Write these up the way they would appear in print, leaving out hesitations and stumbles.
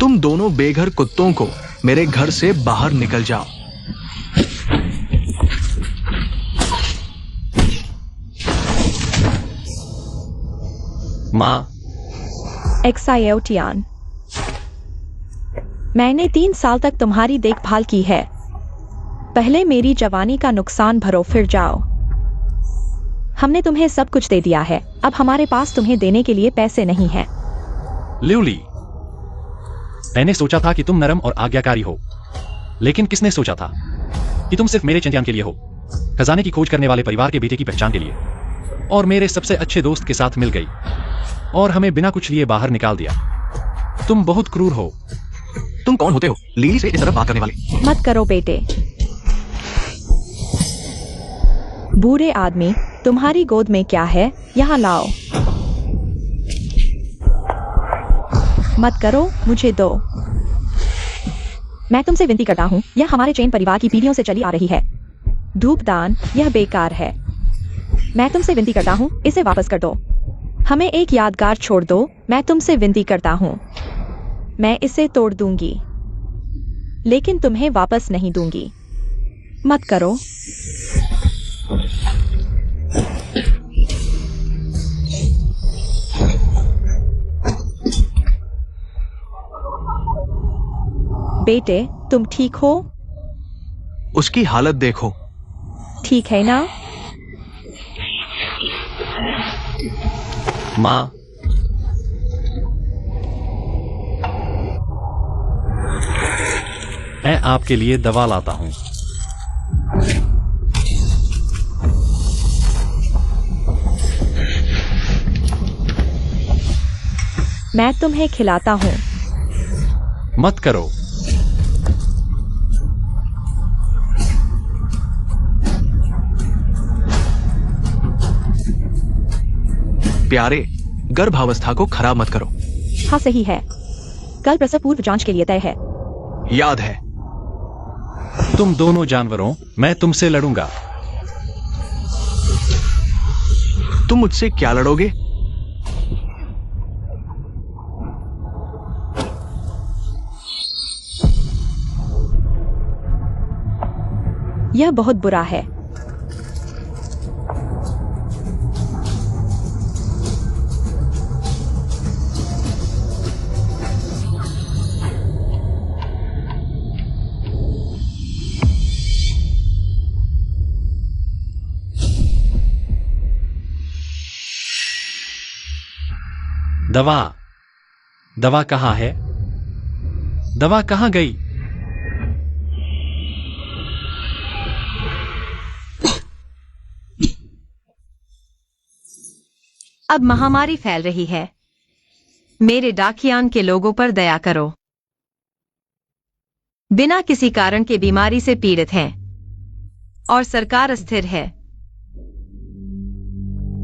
तुम दोनों बेघर कुत्तों को मेरे घर से बाहर निकल जाओ। माँ। एक्सायोटियान, मैंने 3 साल तक तुम्हारी देखभाल की है। पहले मेरी जवानी का नुकसान भरो, फिर जाओ। हमने तुम्हें सब कुछ दे दिया है, अब हमारे पास तुम्हें देने के लिए पैसे नहीं हैं। लिउली, मैंने सोचा था कि तुम नरम और आज्ञाकारी हो, लेकिन किसने सोचा था कि तुम सिर्फ मेरे चिंतन के लिए हो, खजाने की खोज करने वाले परिवार के बेटे की पहचान के लिए, और मेरे सबसे अच्छे दोस्त के साथ मिल गई और हमें बिना कुछ लिए बाहर निकाल दिया। तुम बहुत क्रूर हो। तुम कौन होते हो लिली से इस तरह बात करने वाले? मत करो बेटे। बूढ़े आदमी, तुम्हारी गोद में क्या है? यहाँ लाओ। मत करो, मुझे दो। मैं तुमसे विनती करता हूँ, यह हमारे चैन परिवार की पीढ़ियों से चली आ रही है। धूपदान, यह बेकार है। मैं तुमसे विनती करता हूँ, इसे वापस कर दो। हमें एक यादगार छोड़ दो, मैं तुमसे विनती करता हूँ। मैं इसे तोड़ दूंगी, लेकिन तुम्हें वापस नहीं दूंगी। मत करो। बेटे, तुम ठीक हो? उसकी हालत देखो। ठीक है ना? माँ, मैं आपके लिए दवा लाता हूँ। मैं तुम्हें खिलाता हूँ। मत करो। प्यारे, गर्भावस्था को खराब मत करो। हाँ सही है, कल प्रसव पूर्व जांच के लिए तय है। याद है। तुम दोनों जानवरों, मैं तुमसे लड़ूंगा। तुम मुझसे क्या लड़ोगे? यह बहुत बुरा है। दवा, दवा कहाँ है? दवा कहाँ गई? अब महामारी फैल रही है। मेरे डाकियान के लोगों पर दया करो। बिना किसी कारण के बीमारी से पीड़ित हैं और सरकार अस्थिर है।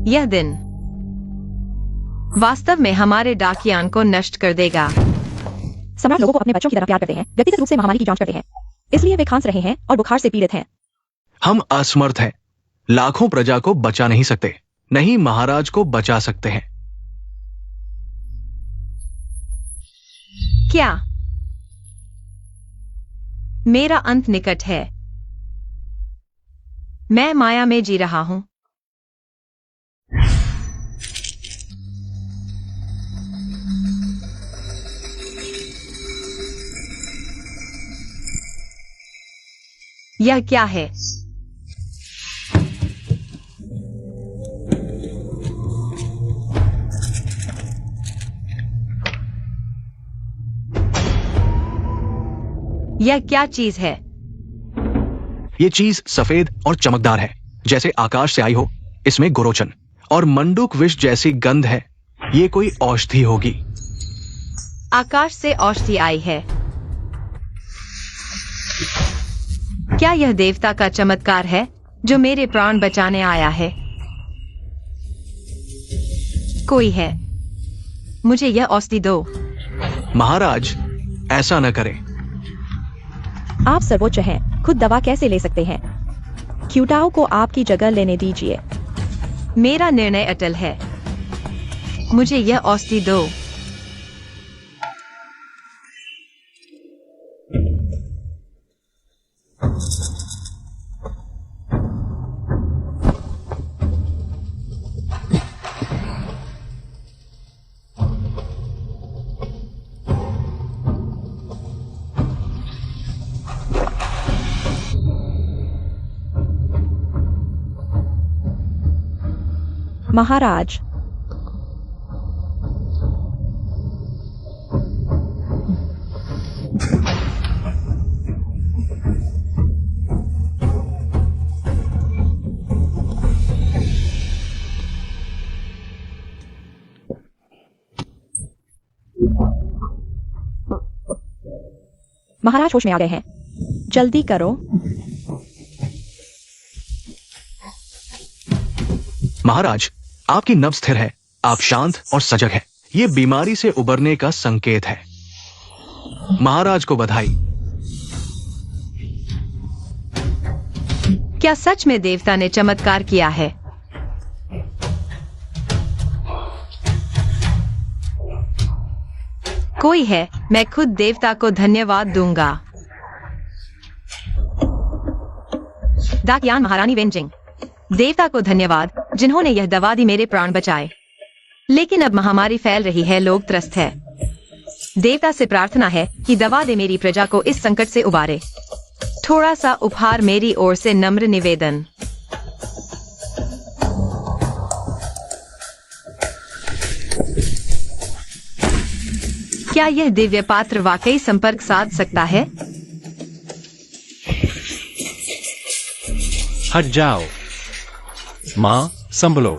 यह दिन वास्तव में हमारे डाकियान को नष्ट कर देगा। सम्राट लोगों को अपने बच्चों की तरह प्यार करते हैं, व्यक्तिगत रूप से महामारी की जांच करते हैं, इसलिए वे खांस रहे हैं और बुखार से पीड़ित हैं। हम असमर्थ हैं, लाखों प्रजा को बचा नहीं सकते, नहीं महाराज को बचा सकते हैं। क्या मेरा अंत निकट है? मैं माया में जी रहा हूं। यह क्या है? यह क्या चीज है? ये चीज सफेद और चमकदार है, जैसे आकाश से आई हो। इसमें गोरोचन और मंडूक विष जैसी गंध है। ये कोई औषधि होगी। आकाश से औषधि आई है। क्या यह देवता का चमत्कार है जो मेरे प्राण बचाने आया है? कोई है, मुझे यह औषधि दो। महाराज, ऐसा न करें। आप सर्वोच्च हैं, खुद दवा कैसे ले सकते हैं? क्यूटाओ को आपकी जगह लेने दीजिए। मेरा निर्णय अटल है। मुझे यह औषधि दो। महाराज, महाराज होश में आ गए हैं। जल्दी करो। महाराज, आपकी नब्ज स्थिर है, आप शांत और सजग हैं। ये बीमारी से उबरने का संकेत है। महाराज को बधाई। क्या सच में देवता ने चमत्कार किया है? कोई है, मैं खुद देवता को धन्यवाद दूंगा। दाकयान महारानी वेंजिंग, देवता को धन्यवाद जिन्होंने यह दवा दी, मेरे प्राण बचाए। लेकिन अब महामारी फैल रही है, लोग त्रस्त है। देवता से प्रार्थना है कि दवा दे मेरी प्रजा को इस संकट से उबारे। थोड़ा सा उपहार मेरी ओर से, नम्र निवेदन। क्या यह दिव्य पात्र वाकई संपर्क साध सकता है? हट जाओ। माँ, संभलो।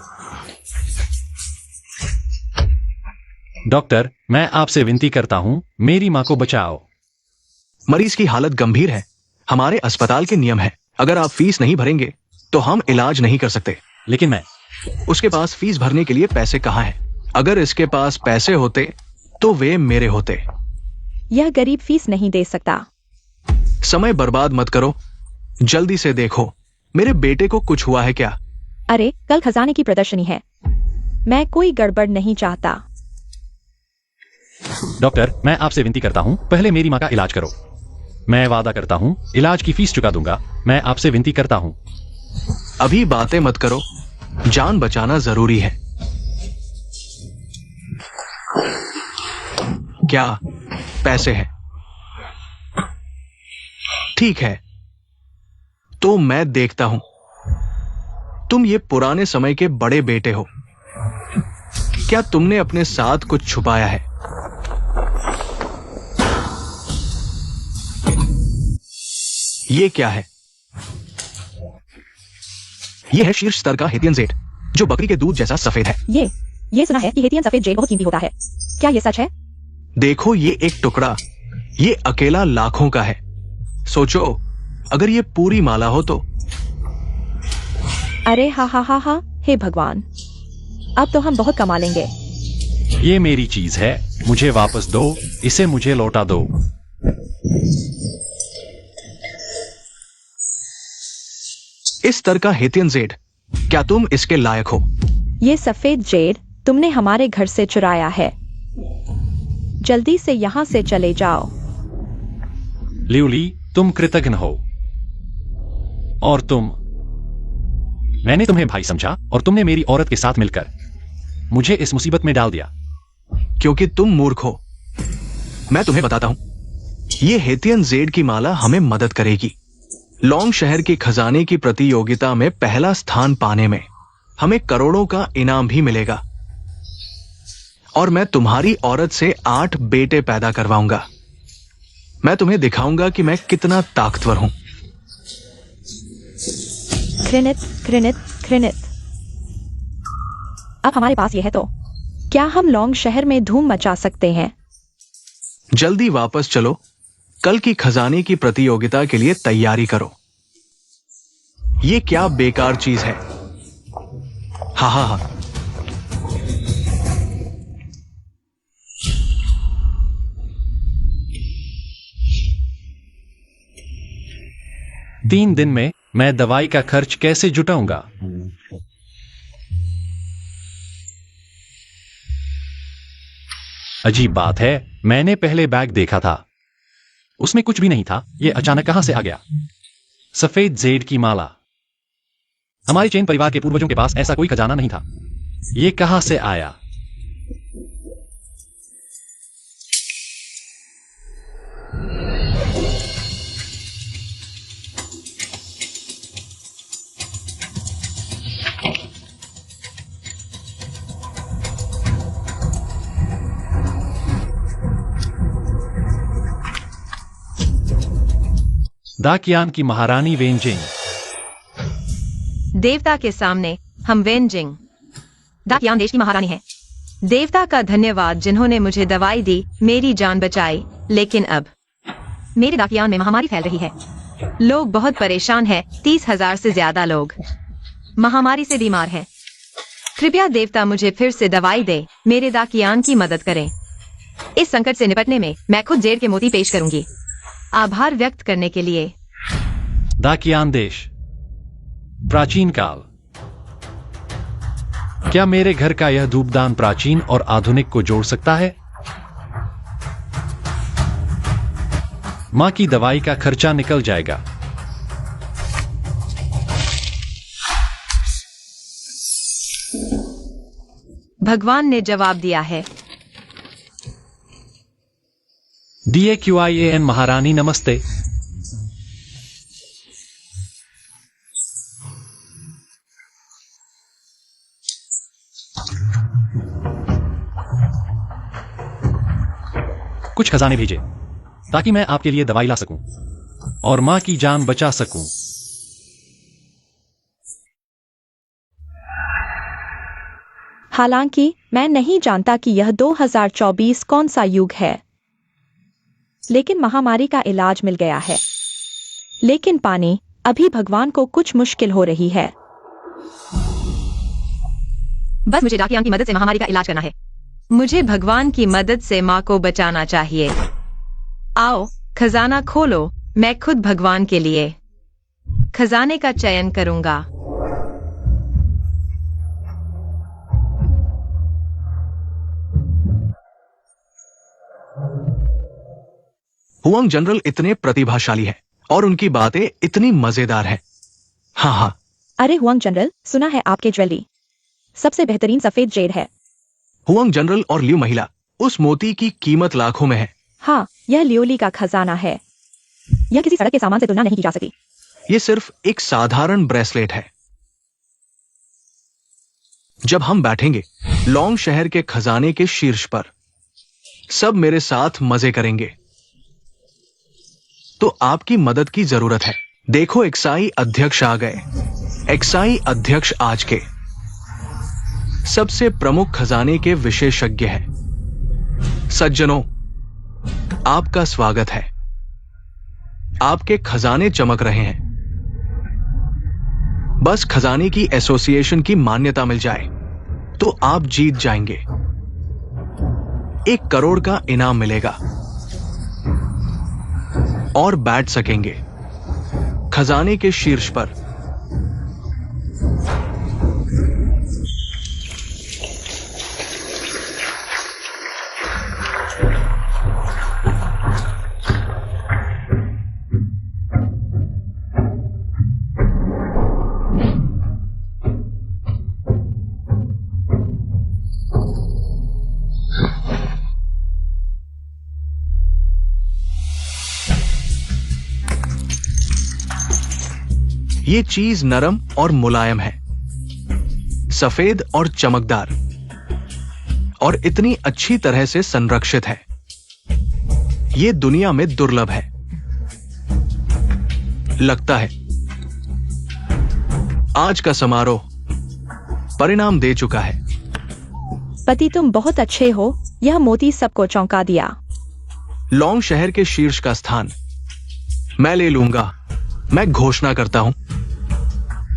डॉक्टर, मैं आपसे विनती करता हूँ, मेरी माँ को बचाओ। मरीज की हालत गंभीर है। हमारे अस्पताल के नियम है, अगर आप फीस नहीं भरेंगे तो हम इलाज नहीं कर सकते। लेकिन मैं उसके पास फीस भरने के लिए पैसे कहाँ हैं? अगर इसके पास पैसे होते तो वे मेरे होते। यह गरीब फीस नहीं दे सकता। समय बर्बाद मत करो, जल्दी से देखो मेरे बेटे को कुछ हुआ है क्या? अरे, कल खजाने की प्रदर्शनी है, मैं कोई गड़बड़ नहीं चाहता। डॉक्टर, मैं आपसे विनती करता हूँ, पहले मेरी माँ का इलाज करो। मैं वादा करता हूँ, इलाज की फीस चुका दूंगा। मैं आपसे विनती करता हूँ। अभी बातें मत करो, जान बचाना जरूरी है। क्या पैसे हैं? ठीक है, तो मैं देखता हूं। तुम ये पुराने समय के बड़े बेटे हो। क्या तुमने अपने साथ कुछ छुपाया है? ये क्या है? ये है शीर्ष स्तर का हेतियन जेड, जो बकरी के दूध जैसा सफेद है। ये सुना है कि हेतियन सफेद जेड बहुत कीमती होता है। क्या ये सच है? देखो, ये एक टुकड़ा, ये अकेला लाखों का है। सोचो, अगर ये पूरी माला हो तो। अरे हा हा हा हा, हे भगवान, अब तो हम बहुत कमा लेंगे। ये मेरी चीज है, मुझे वापस दो, इसे मुझे लौटा दो। इस स्तर का हेतियन जेड, क्या तुम इसके लायक हो? ये सफेद जेड तुमने हमारे घर से चुराया है। जल्दी से यहाँ से चले जाओ। लिउली, तुम कृतज्ञ हो। और मैंने तुम्हें भाई समझा और तुमने मेरी औरत के साथ मिलकर मुझे इस मुसीबत में डाल दिया। क्योंकि तुम मूर्ख हो। मैं तुम्हें बताता हूं, ये हेतियन जेड की माला हमें मदद करेगी। लॉन्ग शहर की खजाने की प्रतियोगिता में पहला स्थान पाने में हमें करोड़ों का इनाम भी मिलेगा। और मैं तुम्हारी औरत से 8 बेटे पैदा करवाऊंगा। मैं तुम्हें दिखाऊंगा कि मैं कितना ताकतवर हूं। घृणित घृणित घृणित। अब हमारे पास यह है तो क्या हम लॉन्ग शहर में धूम मचा सकते हैं? जल्दी वापस चलो, कल की खजाने की प्रतियोगिता के लिए तैयारी करो। ये क्या बेकार चीज है? हा हा हा। 3 दिन में मैं दवाई का खर्च कैसे जुटाऊंगा? अजीब बात है, मैंने पहले बैग देखा था, उसमें कुछ भी नहीं था। यह अचानक कहां से आ गया? सफेद जेड की माला। हमारे चेन परिवार के पूर्वजों के पास ऐसा कोई खजाना नहीं था। यह कहां से आया? दाकियान की महारानी वेनजिंग। देवता के सामने हम वेनजिंग, दाकियान देश की महारानी है। देवता का धन्यवाद जिन्होंने मुझे दवाई दी, मेरी जान बचाई। लेकिन अब मेरे दाकियान में महामारी फैल रही है। लोग बहुत परेशान हैं। 30,000 से ज्यादा लोग महामारी से बीमार हैं। कृपया देवता मुझे फिर से दवाई दे, मेरे दाकियान की मदद करें। इस संकट से निपटने में मैं खुद जेड के मोती पेश करूंगी, आभार व्यक्त करने के लिए। दाकियान देश, प्राचीन काल। क्या मेरे घर का यह धूपदान प्राचीन और आधुनिक को जोड़ सकता है? मां की दवाई का खर्चा निकल जाएगा। भगवान ने जवाब दिया है। DAQIAN महारानी नमस्ते। कुछ खजाने भेजे ताकि मैं आपके लिए दवाई ला सकूं और मां की जान बचा सकूं। हालांकि मैं नहीं जानता कि यह 2024 कौन सा युग है, लेकिन महामारी का इलाज मिल गया है। लेकिन पानी, अभी भगवान को कुछ मुश्किल हो रही है। बस मुझे दाकियान की मदद से महामारी का इलाज करना है। मुझे भगवान की मदद से मां को बचाना चाहिए। आओ, खजाना खोलो। मैं खुद भगवान के लिए खजाने का चयन करूंगा। हुआंग जनरल इतने प्रतिभाशाली हैं और उनकी बातें इतनी मजेदार हैं। हाँ हाँ। अरे हुआंग जनरल, सुना है आपके ज्वेलरी सबसे बेहतरीन सफेद जेड है। हुआंग जनरल और लियू महिला, उस मोती की कीमत लाखों में है। हाँ, यह लियोली का खजाना है। यह किसी सड़क के सामान से तुलना नहीं की जा सकती। ये सिर्फ एक साधारण ब्रेसलेट है। जब हम बैठेंगे लॉन्ग शहर के खजाने के शीर्ष पर, सब मेरे साथ मजे करेंगे। तो आपकी मदद की जरूरत है। देखो, एक्साई अध्यक्ष आ गए। एक्साई अध्यक्ष आज के सबसे प्रमुख खजाने के विशेषज्ञ हैं। सज्जनों, आपका स्वागत है। आपके खजाने चमक रहे हैं। बस खजाने की एसोसिएशन की मान्यता मिल जाए तो आप जीत जाएंगे। 1 करोड़ का इनाम मिलेगा और बैठ सकेंगे खजाने के शीर्ष पर। ये चीज नरम और मुलायम है, सफेद और चमकदार, और इतनी अच्छी तरह से संरक्षित है। ये दुनिया में दुर्लभ है। लगता है आज का समारोह परिणाम दे चुका है। पति, तुम बहुत अच्छे हो। यह मोती सबको चौंका दिया। लॉन्ग शहर के शीर्ष का स्थान मैं ले लूंगा। मैं घोषणा करता हूं,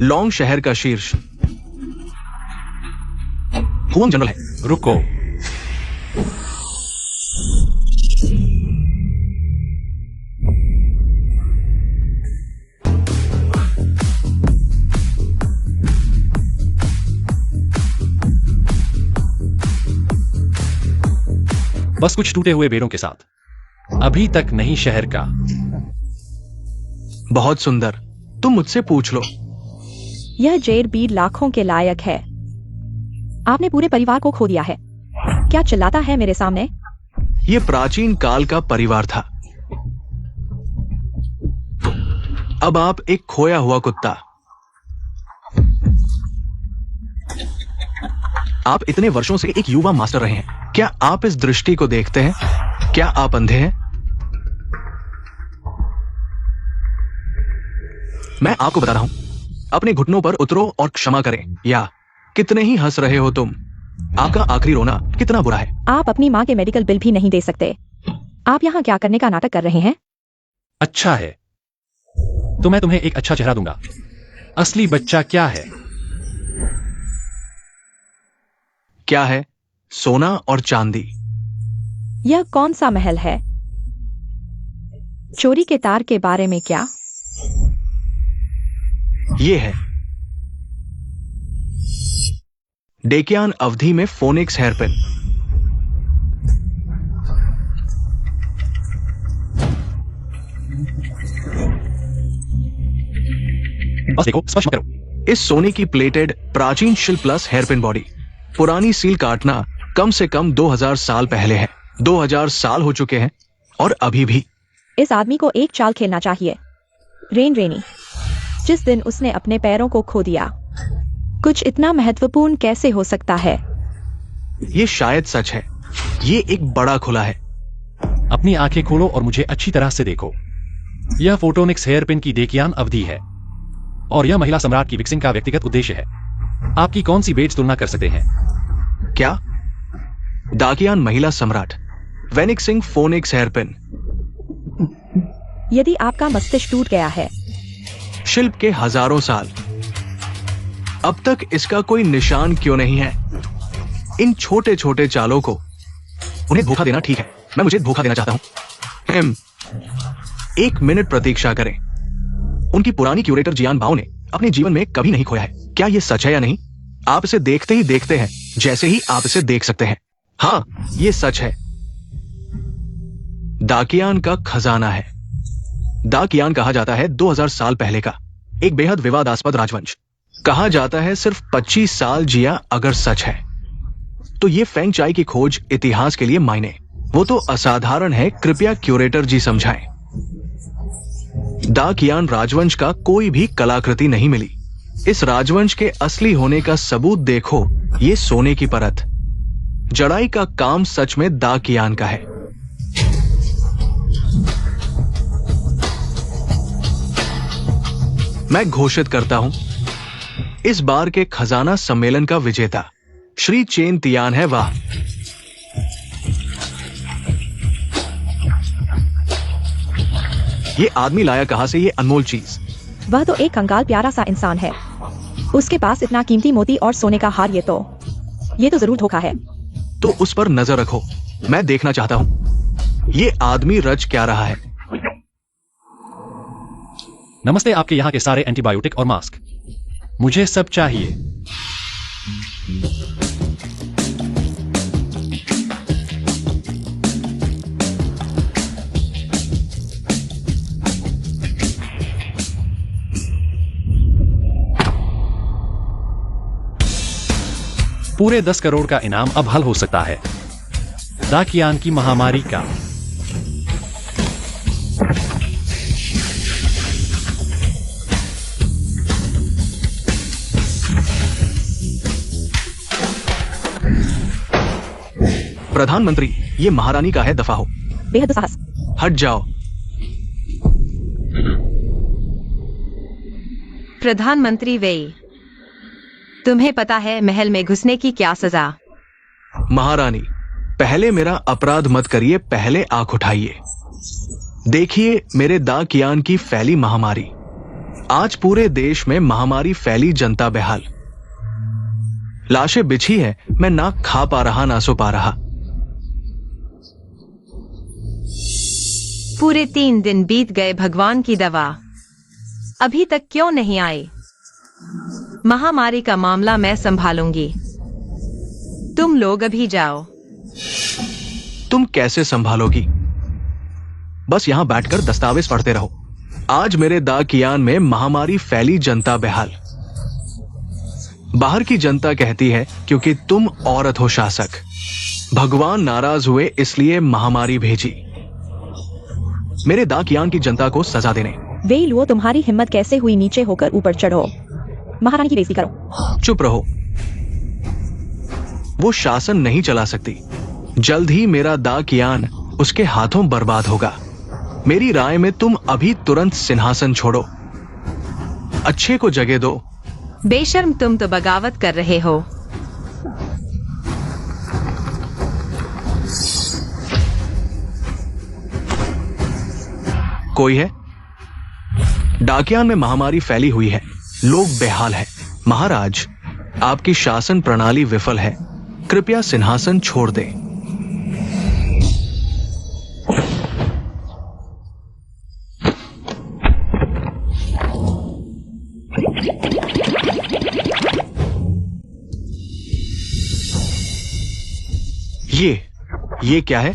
लॉन्ग शहर का शीर्ष हुआंग जनरल है। रुको, बस कुछ टूटे हुए बेड़ों के साथ। अभी तक नहीं शहर का। बहुत सुंदर। तुम मुझसे पूछ लो। यह जेड बीड लाखों के लायक है। आपने पूरे परिवार को खो दिया है। क्या चिल्लाता है मेरे सामने? यह प्राचीन काल का परिवार था। अब आप एक खोया हुआ कुत्ता। आप इतने वर्षों से एक युवा मास्टर रहे हैं। क्या आप इस दृष्टि को देखते हैं? क्या आप अंधे हैं? मैं आपको बता रहा हूं, अपने घुटनों पर उतरो और क्षमा करें। या कितने ही हंस रहे हो तुम, आपका आखिरी रोना कितना बुरा है। आप अपनी माँ के मेडिकल बिल भी नहीं दे सकते। आप यहाँ क्या करने का नाटक कर रहे हैं? अच्छा है, तो मैं तुम्हें एक अच्छा चेहरा दूंगा। असली बच्चा क्या है? क्या है? सोना और चांदी। यह कौन सा महल है? चोरी के तार के बारे में क्या? ये है डेकियान अवधि में फोनिक्स हेयरपिन। बस देखो, स्पर्श मत करो। इस सोने की प्लेटेड प्राचीन शिल्प प्लस हेयरपिन बॉडी, पुरानी सील काटना कम से कम 2000 साल पहले है। 2000 साल हो चुके हैं और अभी भी। इस आदमी को एक चाल खेलना चाहिए। रेन रेनी, जिस दिन उसने अपने पैरों को खो दिया। कुछ इतना महत्वपूर्ण कैसे हो सकता है? ये शायद सच है। ये एक बड़ा खुला है। अपनी आंखें खोलो और मुझे अच्छी तरह से देखो। यह फोटोनिक्स हेयरपिन की डेकियान अवधि है और यह महिला सम्राट की विक्सिंग का व्यक्तिगत उद्देश्य है। आपकी कौन सी बेट्स तुलना कर सकते हैं? क्या? डाकियान महिला सम्राट, वेनिक्सिंग फोनिक्स हेयरपिन। यदि आपका मस्तिष्क टूट गया है, शिल्प के हजारों साल, अब तक इसका कोई निशान क्यों नहीं है? इन छोटे छोटे चालों को उन्हें धोखा देना ठीक है। मैं मुझे धोखा देना चाहता हूं। 1 मिनट प्रतीक्षा करें। उनकी पुरानी क्यूरेटर जियान बाओ ने अपने जीवन में कभी नहीं खोया है। क्या यह सच है या नहीं? आप इसे देखते ही देखते हैं जैसे ही आप इसे देख सकते हैं। हां, यह सच है। दाकियान का खजाना है। दाकियान कहा जाता है 2000 साल पहले का एक बेहद विवादास्पद राजवंश। कहा जाता है सिर्फ 25 साल जिया। अगर सच है तो ये फेंग चाई की खोज इतिहास के लिए मायने। वो तो असाधारण है। कृपया क्यूरेटर जी समझाएं। दाकियान राजवंश का कोई भी कलाकृति नहीं मिली। इस राजवंश के असली होने का सबूत देखो। ये सोने की परत, जड़ाई का काम सच में दाकियान का है। मैं घोषित करता हूं, इस बार के खजाना सम्मेलन का विजेता श्री चेन तियान है। वाह! ये आदमी लाया कहां से ये अनमोल चीज? वह तो एक कंगाल प्यारा सा इंसान है। उसके पास इतना कीमती मोती और सोने का हार। ये तो जरूर धोखा है। तो उस पर नजर रखो। मैं देखना चाहता हूं ये आदमी रच क्या रहा है। नमस्ते, आपके यहाँ के सारे एंटीबायोटिक और मास्क। मुझे सब चाहिए। पूरे 10 करोड़ का इनाम अब हल हो सकता है। दाकियान की महामारी का। प्रधानमंत्री, ये महारानी का है। दफा हो। बेहद साहस। हट जाओ। प्रधानमंत्री वेई, तुम्हें पता है महल में घुसने की क्या सजा? महारानी, पहले मेरा अपराध मत करिए। पहले आंख उठाइए। देखिए मेरे दाकियान की फैली महामारी। आज पूरे देश में महामारी फैली, जनता बेहाल। लाशें बिछी है। मैं ना खा पा रहा ना सो पा रहा। पूरे 3 दिन बीत गए। भगवान की दवा अभी तक क्यों नहीं आई? महामारी का मामला मैं संभालूंगी। तुम लोग अभी जाओ। तुम कैसे संभालोगी? बस यहां बैठकर दस्तावेज पढ़ते रहो। आज मेरे दाकियान में महामारी फैली, जनता बेहाल। बाहर की जनता कहती है क्योंकि तुम औरत हो शासक। भगवान नाराज हुए इसलिए महामारी भेजी मेरे दाकियान की जनता को सजा देने। वेई, वो तुम्हारी हिम्मत कैसे हुई नीचे होकर ऊपर चढ़ो? महारानी की बेइज्जती करो। चुप रहो। वो शासन नहीं चला सकती। जल्द ही मेरा दाकियान उसके हाथों बर्बाद होगा। मेरी राय में तुम अभी तुरंत सिंहासन छोड़ो। अच्छे को जगह दो। बेशर्म, तुम तो बगावत कर रहे हो। कोई है? डाकियान में महामारी फैली हुई है, लोग बेहाल हैं। महाराज, आपकी शासन प्रणाली विफल है, कृपया सिंहासन छोड़ दें। ये क्या है?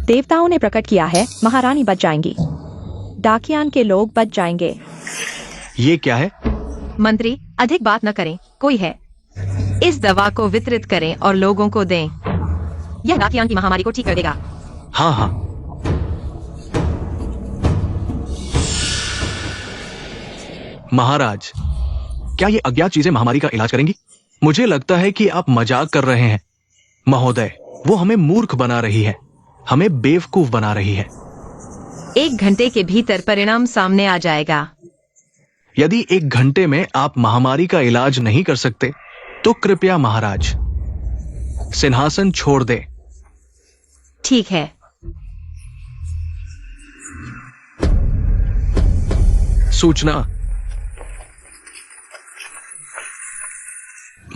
देवताओं ने प्रकट किया है, महारानी बच जाएंगी, डाकियान के लोग बच जाएंगे। ये क्या है? मंत्री, अधिक बात न करें, कोई है। इस दवा को वितरित करें और लोगों को दें। यह डाकियान की महामारी को ठीक कर देगा। हाँ हाँ। महाराज, क्या ये अज्ञात चीजें महामारी का इलाज करेंगी? मुझे लगता है कि आप मजाक कर रहे हैं। महोदय, वो हमें मूर्ख बना रही है, हमें बेवकूफ बना रही है। 1 घंटे के भीतर परिणाम सामने आ जाएगा। यदि 1 घंटे में आप महामारी का इलाज नहीं कर सकते तो कृपया महाराज सिंहासन छोड़ दे। ठीक है। सूचना।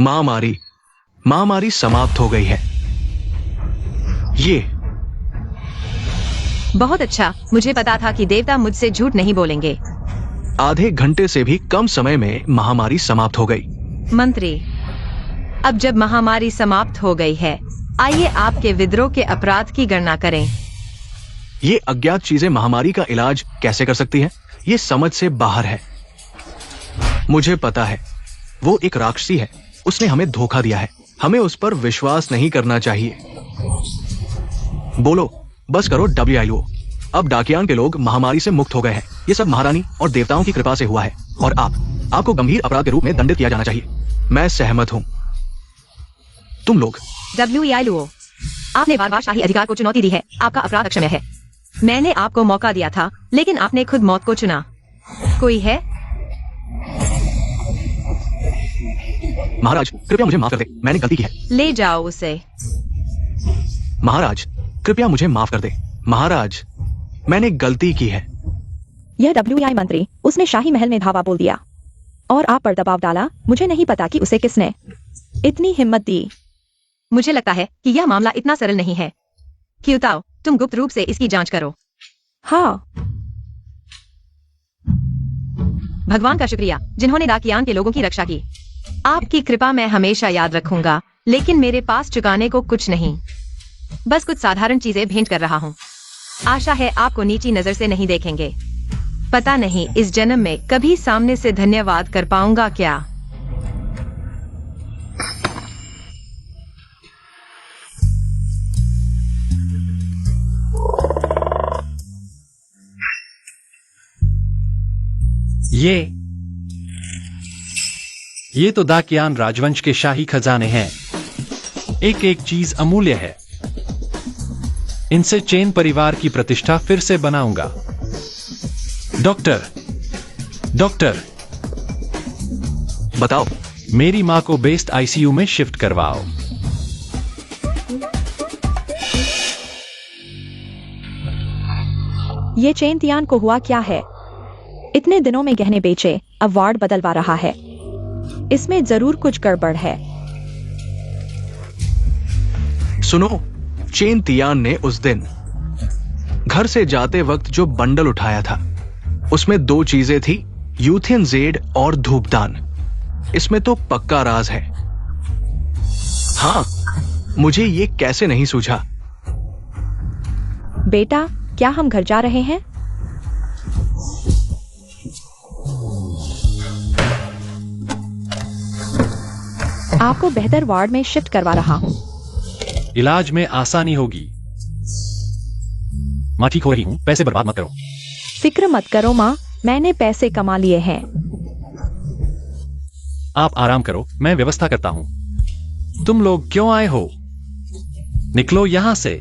महामारी समाप्त हो गई है। ये बहुत अच्छा, मुझे पता था कि देवता मुझसे झूठ नहीं बोलेंगे। आधे घंटे से भी कम समय में महामारी समाप्त हो गई। मंत्री, अब जब महामारी समाप्त हो गई है, आइए आपके विद्रोह के अपराध की गणना करें। ये अज्ञात चीजें महामारी का इलाज कैसे कर सकती हैं? ये समझ से बाहर है। मुझे पता है, वो एक राक्षसी है, उसने हमें धोखा दिया है। हमें उस पर विश्वास नहीं करना चाहिए। बोलो, बस करो WIO। अब डाकियान के लोग महामारी से मुक्त हो गए हैं। ये सब महारानी और देवताओं की कृपा से हुआ है और आपको गंभीर अपराध के रूप में दंडित किया जाना चाहिए। मैं सहमत हूं। तुम लोग WIO, आपने बार-बार शाही अधिकार को चुनौती दी है। आपका अपराध अक्षम्य है। मैंने आपको मौका दिया था, लेकिन आपने खुद मौत को चुना। कोई है? महाराज, कृपया मुझे माफ कर दे, मैंने गलती की है। ले जाओ उसे। महाराज, कृपया मुझे माफ कर दे। महाराज, मैंने गलती की है। यह WI मंत्री, उसने शाही महल में धावा बोल दिया और आप पर दबाव डाला। मुझे नहीं पता कि उसे किसने इतनी हिम्मत दी। मुझे लगता है कि यह मामला इतना सरल नहीं है। क्यूताओ, तुम गुप्त रूप से इसकी जांच करो। हाँ, भगवान का शुक्रिया, जिन्होंने डाकियान के लोगों की रक्षा की। आपकी कृपा मैं हमेशा याद रखूंगा, लेकिन मेरे पास चुकाने को कुछ नहीं। बस कुछ साधारण चीजें भेंट कर रहा हूँ। आशा है आपको नीची नजर से नहीं देखेंगे। पता नहीं इस जन्म में कभी सामने से धन्यवाद कर पाऊंगा क्या। ये तो दाकियान राजवंश के शाही खजाने हैं। एक एक चीज अमूल्य है। इनसे चेन परिवार की प्रतिष्ठा फिर से बनाऊंगा। डॉक्टर, बताओ। मेरी मां को बेस्ट ICU में शिफ्ट करवाओ। ये चेन तियान को हुआ क्या है? इतने दिनों में गहने बेचे, अब वार्ड बदलवा रहा है। इसमें जरूर कुछ गड़बड़ है। सुनो, चेन तियान ने उस दिन घर से जाते वक्त जो बंडल उठाया था, उसमें 2 चीजें थी, यूथियन जेड और धूपदान। इसमें तो पक्का राज है। हाँ, मुझे ये कैसे नहीं सूझा। बेटा, क्या हम घर जा रहे हैं? आपको बेहतर वार्ड में शिफ्ट करवा रहा हूं। इलाज में आसानी होगी। माँ ठीक हो रही हूँ, पैसे बर्बाद मत करो। फिक्र मत करो माँ, मैंने पैसे कमा लिए हैं। आप आराम करो, मैं व्यवस्था करता हूँ। तुम लोग क्यों आए हो? निकलो यहां से।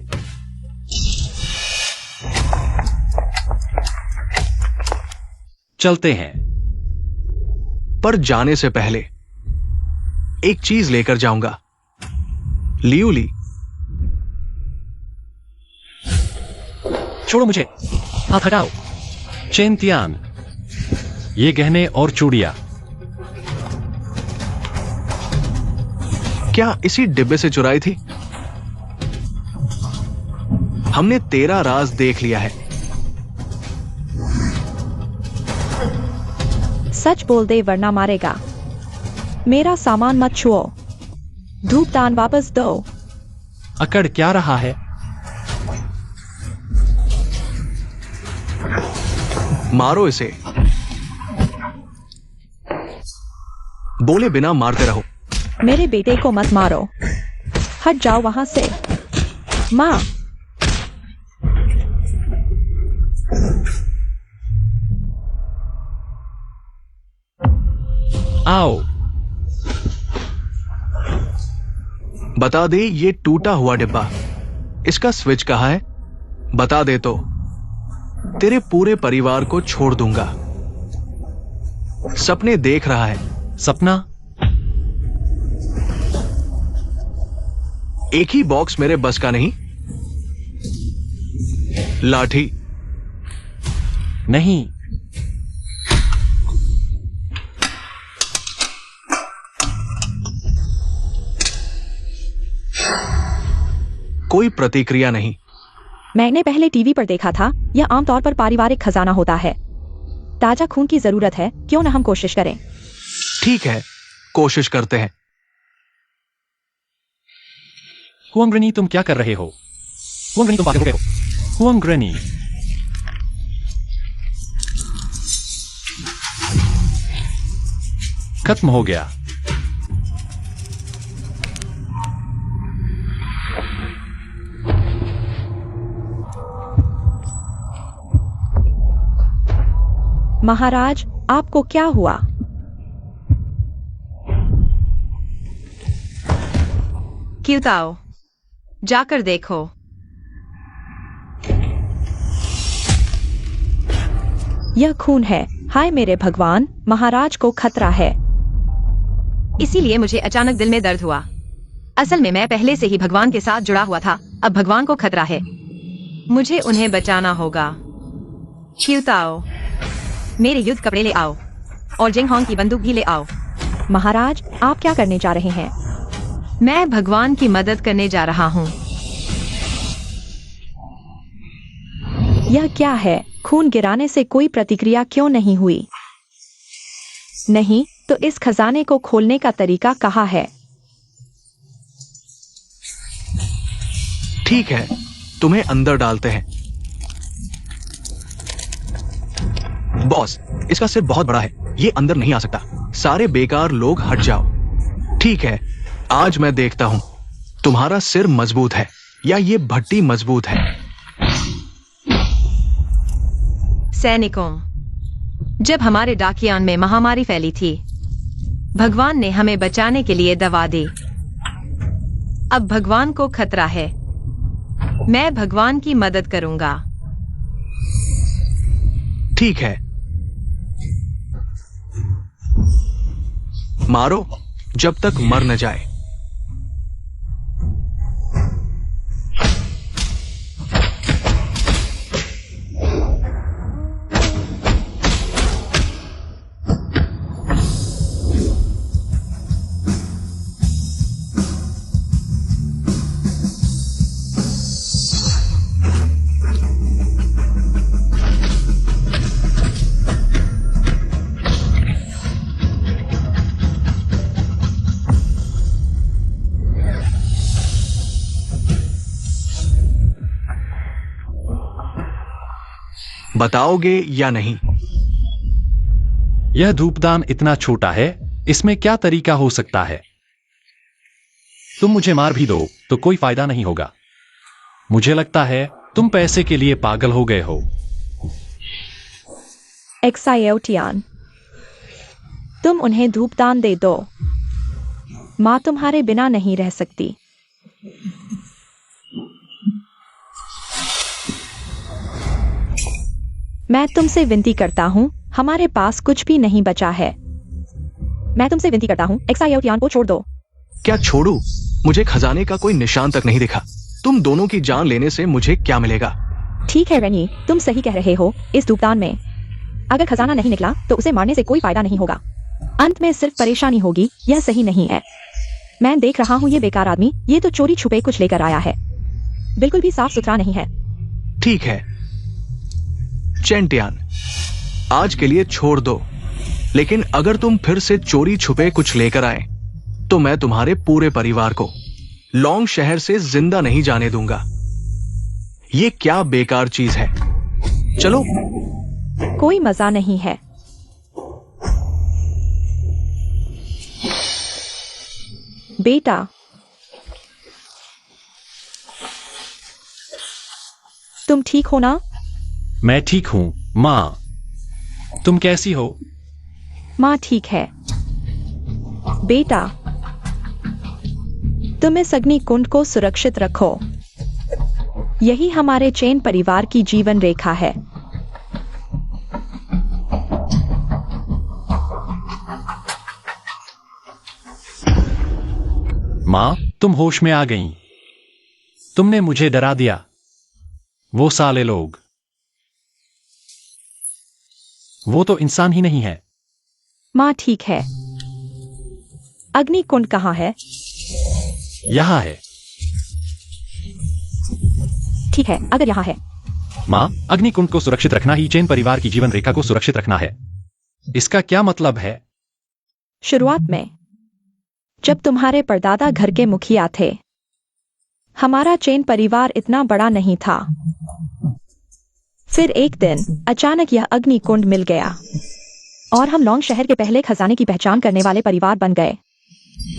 चलते हैं। पर जाने से पहले एक चीज लेकर जाऊंगा। लियूली, छोड़ो मुझे, हाथ हटाओ। चेंतियान, ये गहने और चूड़ियां क्या इसी डिब्बे से चुराई थी? हमने तेरा राज देख लिया है। सच बोल दे वरना मारेगा। मेरा सामान मत छुओ। धूपदान वापस दो। अकड़ क्या रहा है? मारो इसे। बोले बिना मारते रहो। मेरे बेटे को मत मारो। हट जाओ वहां से। माँ, आओ। बता दे ये टूटा हुआ डिब्बा, इसका स्विच कहाँ है? बता दे तो तेरे पूरे परिवार को छोड़ दूंगा। सपने देख रहा है। सपना? एक ही बॉक्स मेरे बस का नहीं। लाठी नहीं। कोई प्रतिक्रिया नहीं। मैंने पहले टीवी पर देखा था, यह आमतौर पर पारिवारिक खजाना होता है। ताजा खून की जरूरत है, क्यों न हम कोशिश करें? ठीक है, कोशिश करते हैं। हुआंग, तुम क्या कर रहे हो? हुआंग, तुम पागल हो गए हो। हुआंग, खत्म हो गया। महाराज, आपको क्या हुआ? क्यूताओ, जाकर देखो। यह खून है। हाय मेरे भगवान, महाराज को खतरा है। इसीलिए मुझे अचानक दिल में दर्द हुआ। असल में मैं पहले से ही भगवान के साथ जुड़ा हुआ था। अब भगवान को खतरा है। मुझे उन्हें बचाना होगा। क्यूताओ, मेरे युद्ध कपड़े ले आओ और जिंगहोंग की बंदूक भी ले आओ। महाराज, आप क्या करने जा रहे हैं? मैं भगवान की मदद करने जा रहा हूँ। यह क्या है? खून गिराने से कोई प्रतिक्रिया क्यों नहीं हुई? नहीं तो इस खजाने को खोलने का तरीका कहाँ है? ठीक है, तुम्हें अंदर डालते हैं। बॉस, इसका सिर बहुत बड़ा है, ये अंदर नहीं आ सकता। सारे बेकार लोग हट जाओ। ठीक है, आज मैं देखता हूं तुम्हारा सिर मजबूत है या ये भट्टी मजबूत है। सैनिकों, जब हमारे डाकियान में महामारी फैली थी, भगवान ने हमें बचाने के लिए दवा दी। अब भगवान को खतरा है। मैं भगवान की मदद करूंगा। ठीक है, मारो जब तक मर न जाए। बताओगे या नहीं? यह धूपदान इतना छोटा है, इसमें क्या तरीका हो सकता है? तुम मुझे मार भी दो तो कोई फायदा नहीं होगा। मुझे लगता है तुम पैसे के लिए पागल हो गए हो। एक्सायोटियान, तुम उन्हें धूपदान दे दो। माँ तुम्हारे बिना नहीं रह सकती। मैं तुमसे विनती करता हूँ, हमारे पास कुछ भी नहीं बचा है। मैं तुमसे विनती करता हूँ, एक्सायोटियान को छोड़ दो। क्या छोड़ू? मुझे खजाने का कोई निशान तक नहीं दिखा। तुम दोनों की जान लेने से मुझे क्या मिलेगा? ठीक है रेनी, तुम सही कह रहे हो। इस धूपदान में अगर खजाना नहीं निकला तो उसे मारने से कोई फायदा नहीं होगा। अंत में सिर्फ परेशानी होगी। यह सही नहीं है। मैं देख रहा हूँ ये बेकार आदमी, ये तो चोरी छुपे कुछ लेकर आया है। बिल्कुल भी साफ सुथरा नहीं है। ठीक है चेंटियान, आज के लिए छोड़ दो, लेकिन अगर तुम फिर से चोरी छुपे कुछ लेकर आए तो मैं तुम्हारे पूरे परिवार को लॉन्ग शहर से जिंदा नहीं जाने दूंगा। ये क्या बेकार चीज है। चलो। कोई मजा नहीं है। बेटा, तुम ठीक हो ना? मैं ठीक हूं माँ। तुम कैसी हो? माँ ठीक है। बेटा, तुम इस अग्निकुंड को सुरक्षित रखो। यही हमारे चेन परिवार की जीवन रेखा है। माँ, तुम होश में आ गईं। तुमने मुझे डरा दिया। वो साले लोग, वो तो इंसान ही नहीं है। माँ ठीक है। अग्निकुंड कहाँ है? यहाँ है। ठीक है, अगर यहाँ है। माँ, अग्निकुंड को सुरक्षित रखना ही चेन परिवार की जीवन रेखा को सुरक्षित रखना है। इसका क्या मतलब है? शुरुआत में जब तुम्हारे परदादा घर के मुखिया थे, हमारा चेन परिवार इतना बड़ा नहीं था। फिर एक दिन अचानक यह अग्निकुंड मिल गया और हम लॉन्ग शहर के पहले खजाने की पहचान करने वाले परिवार बन गए।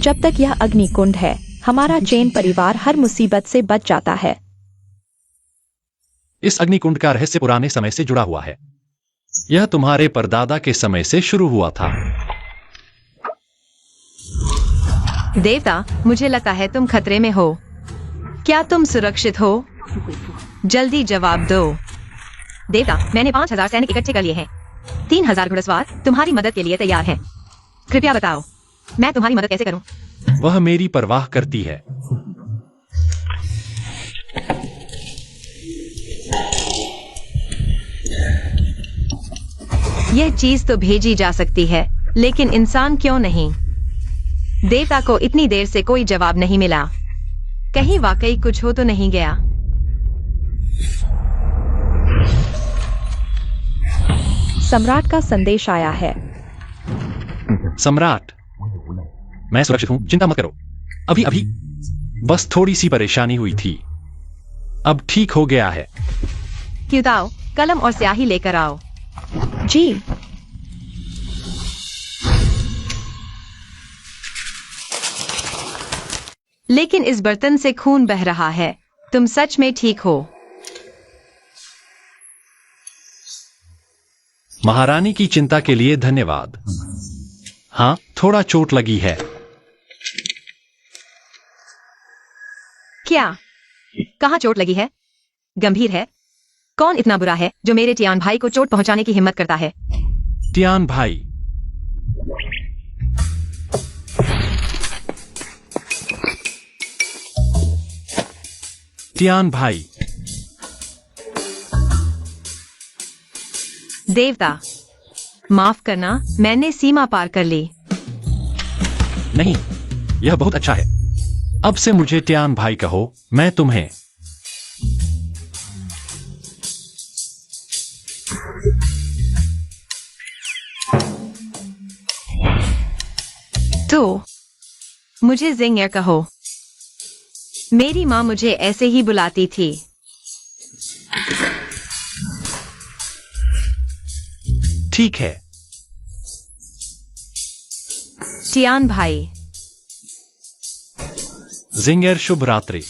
जब तक यह अग्निकुंड है, हमारा चेन परिवार हर मुसीबत से बच जाता है। इस अग्निकुंड का रहस्य पुराने समय से जुड़ा हुआ है। यह तुम्हारे परदादा के समय से शुरू हुआ था। देवता, मुझे लगता है तुम खतरे में हो। क्या तुम सुरक्षित हो? जल्दी जवाब दो। देवता, मैंने 5000 सैनिक इकट्ठे कर लिए हैं। 3000 घुड़सवार तुम्हारी मदद के लिए तैयार हैं। कृपया बताओ, मैं तुम्हारी मदद कैसे करूं? वह मेरी परवाह करती है। यह चीज तो भेजी जा सकती है, लेकिन इंसान क्यों नहीं? देवता को इतनी देर से कोई जवाब नहीं मिला। कहीं वाकई कुछ हो तो नहीं गया? सम्राट का संदेश आया है। सम्राट, मैं सुरक्षित हूं, चिंता मत करो। अभी अभी बस थोड़ी सी परेशानी हुई थी, अब ठीक हो गया है। क्यूताओ, कलम और स्याही लेकर आओ। जी। लेकिन इस बर्तन से खून बह रहा है। तुम सच में ठीक हो? महारानी की चिंता के लिए धन्यवाद। हाँ, थोड़ा चोट लगी है। क्या? कहाँ चोट लगी है? गंभीर है? कौन इतना बुरा है जो मेरे टियान भाई को चोट पहुंचाने की हिम्मत करता है? टियान भाई, टियान भाई। देवता, माफ करना, मैंने सीमा पार कर ली। नहीं, यह बहुत अच्छा है। अब से मुझे टियान भाई कहो, मैं तुम्हें। तो मुझे जिंगर कहो। मेरी माँ मुझे ऐसे ही बुलाती थी। ठीक है। टियान भाई, जिंगर शुभ रात्रि।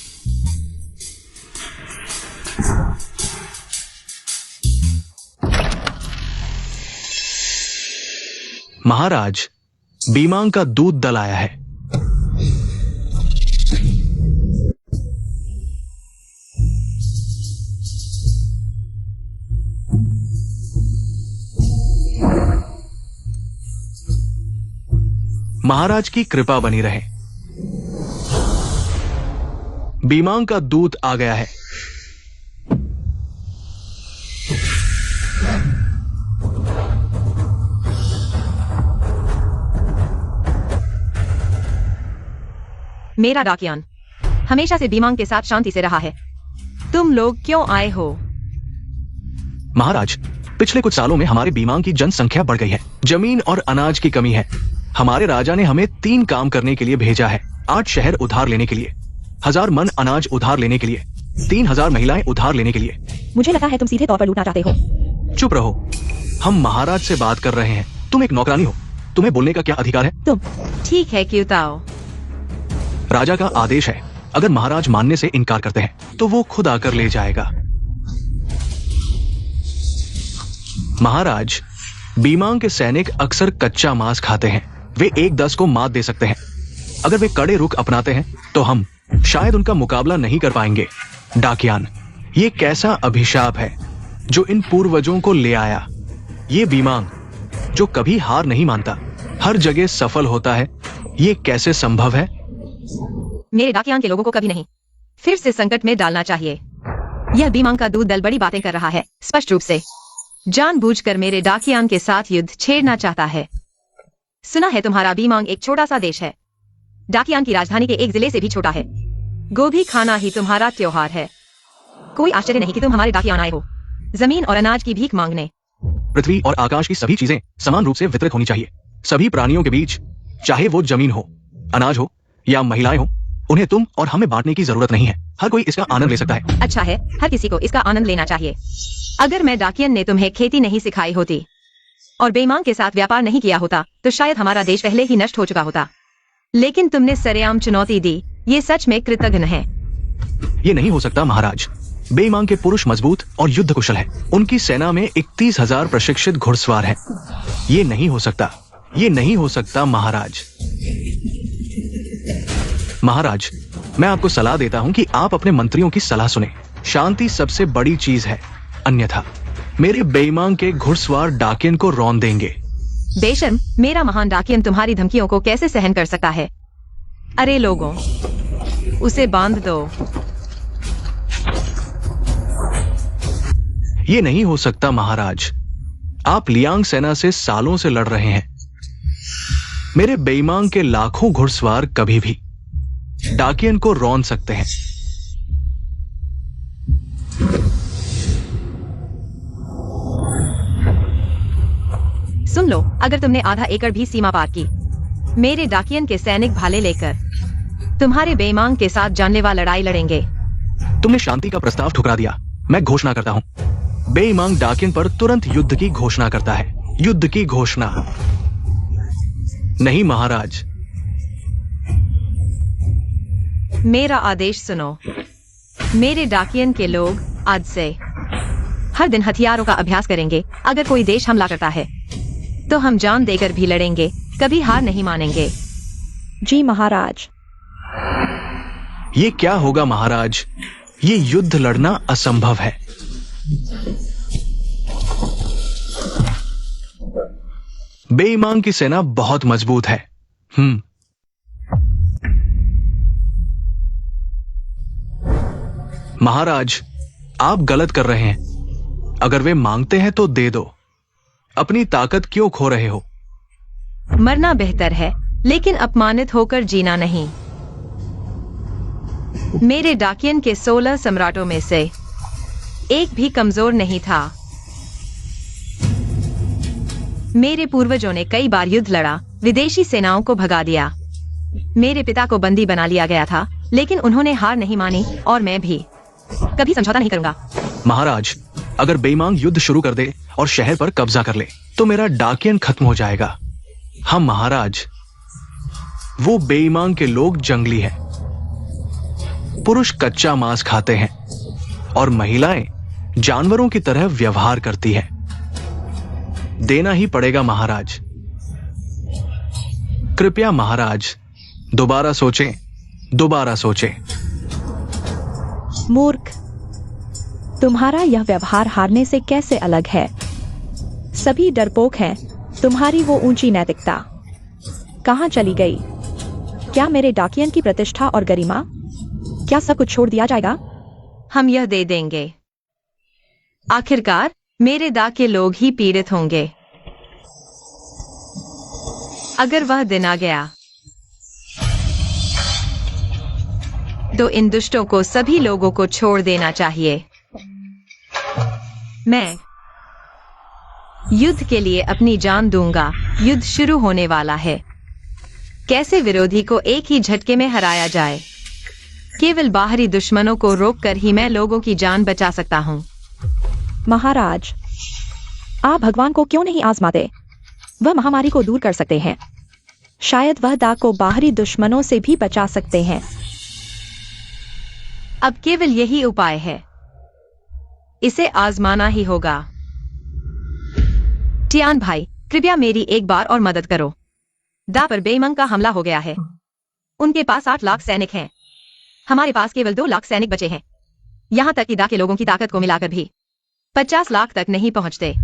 महाराज, बीमांग का दूध दल आया है। महाराज की कृपा बनी रहे। बीमांग का दूत आ गया है। मेरा डाकियान हमेशा से बीमांग के साथ शांति से रहा है। तुम लोग क्यों आए हो? महाराज, पिछले कुछ सालों में हमारे बीमांग की जनसंख्या बढ़ गई है। जमीन और अनाज की कमी है। हमारे राजा ने हमें 3 काम करने के लिए भेजा है। 8 शहर उधार लेने के लिए, 1000 मन अनाज उधार लेने के लिए, 3000 महिलाएं उधार लेने के लिए। मुझे लगा है तुम सीधे तौर पर लूटना चाहते हो। चुप रहो, हम महाराज से बात कर रहे हैं। तुम एक नौकरानी हो, तुम्हें बोलने का क्या अधिकार है? तुम ठीक है, क्यूताओ। राजा का आदेश है, अगर महाराज मानने से इनकार करते हैं तो वो खुद आकर ले जाएगा। महाराज, बीमांग के सैनिक अक्सर कच्चा मांस खाते हैं। वे 1-10 को मात दे सकते हैं। अगर वे कड़े रुख अपनाते हैं तो हम शायद उनका मुकाबला नहीं कर पाएंगे। डाकियान, ये कैसा अभिशाप है जो इन पूर्वजों को ले आया। ये बीमांग जो कभी हार नहीं मानता, हर जगह सफल होता है, ये कैसे संभव है? मेरे डाकियान के लोगों को कभी नहीं फिर से संकट में डालना चाहिए। यह बीमांग का दूध दल बड़ी बातें कर रहा है, स्पष्ट रूप से जानबूझकर मेरे डाकियान के साथ युद्ध छेड़ना चाहता है। सुना है तुम्हारा बीमांग एक छोटा सा देश है, डाकियान की राजधानी के एक जिले से भी छोटा है। गोभी खाना ही तुम्हारा त्योहार है। कोई आश्चर्य नहीं कि तुम हमारे डाकियान आए हो, जमीन और अनाज की भीख मांगने। पृथ्वी और आकाश की सभी चीजें समान रूप से वितरित होनी चाहिए। सभी प्राणियों के बीच, चाहे वो जमीन हो, अनाज हो या महिलाएं हो, उन्हें तुम और हमें बांटने की जरूरत नहीं है। हर कोई इसका आनंद ले सकता है। अच्छा है, हर किसी को इसका आनंद लेना चाहिए। अगर मैं डाकियन ने तुम्हें खेती नहीं सिखाई होती और बेईमान के साथ व्यापार नहीं किया होता तो शायद हमारा देश पहले ही नष्ट हो चुका होता। लेकिन तुमने सरेआम चुनौती दी, ये सच में कृतज्ञ है। ये नहीं हो सकता महाराज। बेईमान के पुरुष मजबूत और युद्ध कुशल है। उनकी सेना में 31,000 प्रशिक्षित घुड़सवार हैं। ये नहीं हो सकता, ये नहीं हो सकता महाराज। महाराज, मैं आपको सलाह देता हूं कि आप अपने मंत्रियों की सलाह सुने। शांति सबसे बड़ी चीज है, अन्यथा मेरे बेईमान के घुड़सवार डाकियन को रौंद देंगे। बेशर्म, मेरा महान डाकियन तुम्हारी धमकियों को कैसे सहन कर सकता है? अरे लोगों, उसे बांध दो। ये नहीं हो सकता महाराज। आप लियांग सेना से सालों से लड़ रहे हैं। मेरे बेईमान के लाखों घुड़सवार कभी भी डाकियन को रौंद सकते हैं। सुन लो, अगर तुमने आधा एकड़ भी सीमा पार की, मेरे डाकियन के सैनिक भाले लेकर तुम्हारे बेईमान के साथ जानलेवा लड़ाई लड़ेंगे। तुमने शांति का प्रस्ताव ठुकरा दिया। मैं घोषणा करता हूं, बेईमान डाकियन पर तुरंत युद्ध की घोषणा करता है। युद्ध की घोषणा। नहीं महाराज। मेरा आदेश सुनो। मेरे डाकियन के लोग आज से हर दिन हथियारों का अभ्यास करेंगे। अगर कोई देश हमला करता है तो हम जान देकर भी लड़ेंगे, कभी हार नहीं मानेंगे। जी महाराज। ये क्या होगा महाराज? ये युद्ध लड़ना असंभव है। बेईमान की सेना बहुत मजबूत है। महाराज, आप गलत कर रहे हैं। अगर वे मांगते हैं तो दे दो। अपनी ताकत क्यों खो रहे हो? मरना बेहतर है, लेकिन अपमानित होकर जीना नहीं। मेरे डाकियन के 16 सम्राटों में से एक भी कमजोर नहीं था। मेरे पूर्वजों ने कई बार युद्ध लड़ा, विदेशी सेनाओं को भगा दिया। मेरे पिता को बंदी बना लिया गया था, लेकिन उन्होंने हार नहीं मानी और मैं भी कभी समझौता नहीं करूंगा। महाराज, अगर बेईमान युद्ध शुरू कर दे और शहर पर कब्जा कर ले तो मेरा डाकियन खत्म हो जाएगा। हम महाराज, वो बेईमान के लोग जंगली हैं। पुरुष कच्चा मांस खाते हैं और महिलाएं जानवरों की तरह व्यवहार करती हैं। देना ही पड़ेगा महाराज। कृपया महाराज दोबारा सोचें, दोबारा सोचें। मूर्ख, तुम्हारा यह व्यवहार हारने से कैसे अलग है? सभी डरपोक हैं। तुम्हारी वो ऊंची नैतिकता कहां चली गई? क्या मेरे डाकियन की प्रतिष्ठा और गरिमा? क्या सब कुछ छोड़ दिया जाएगा? हम यह दे देंगे। आखिरकार मेरे दा के लोग ही पीड़ित होंगे। अगर वह दिन आ गया तो इन दुष्टों को सभी लोगों को छोड़ देना चाहिए। मैं युद्ध के लिए अपनी जान दूंगा। युद्ध शुरू होने वाला है। कैसे विरोधी को एक ही झटके में हराया जाए? केवल बाहरी दुश्मनों को रोककर ही मैं लोगों की जान बचा सकता हूं। महाराज, आप भगवान को क्यों नहीं आजमाते? वह महामारी को दूर कर सकते हैं। शायद वह दा को बाहरी दुश्मनों से भी बचा सकते हैं। अब केवल यही उपाय है। इसे आजमाना ही होगा। टियान भाई, कृपया मेरी एक बार और मदद करो। दा पर बेईमान का हमला हो गया है। उनके पास 8 लाख सैनिक हैं। हमारे पास केवल 2 लाख सैनिक बचे हैं। यहां तक कि दा के लोगों की ताकत को मिलाकर भी 50 लाख तक नहीं पहुंचते।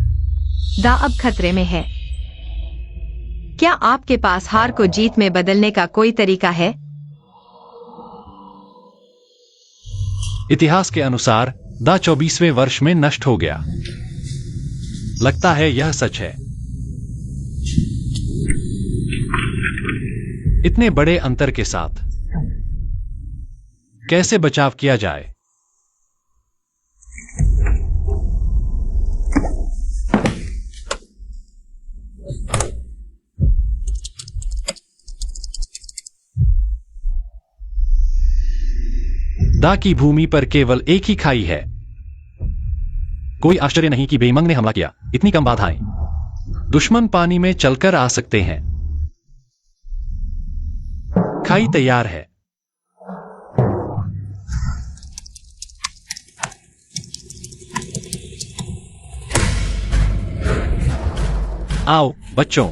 दा अब खतरे में है। क्या आपके पास हार को जीत में बदलने का कोई तरीका है? इतिहास के अनुसार दा 24वें वर्ष में नष्ट हो गया। लगता है यह सच है। इतने बड़े अंतर के साथ कैसे बचाव किया जाए? दा की भूमि पर केवल एक ही खाई है। कोई आश्चर्य नहीं कि बेईमान ने हमला किया। इतनी कम बाधाएं। दुश्मन पानी में चलकर आ सकते हैं। खाई तैयार है। आओ बच्चों,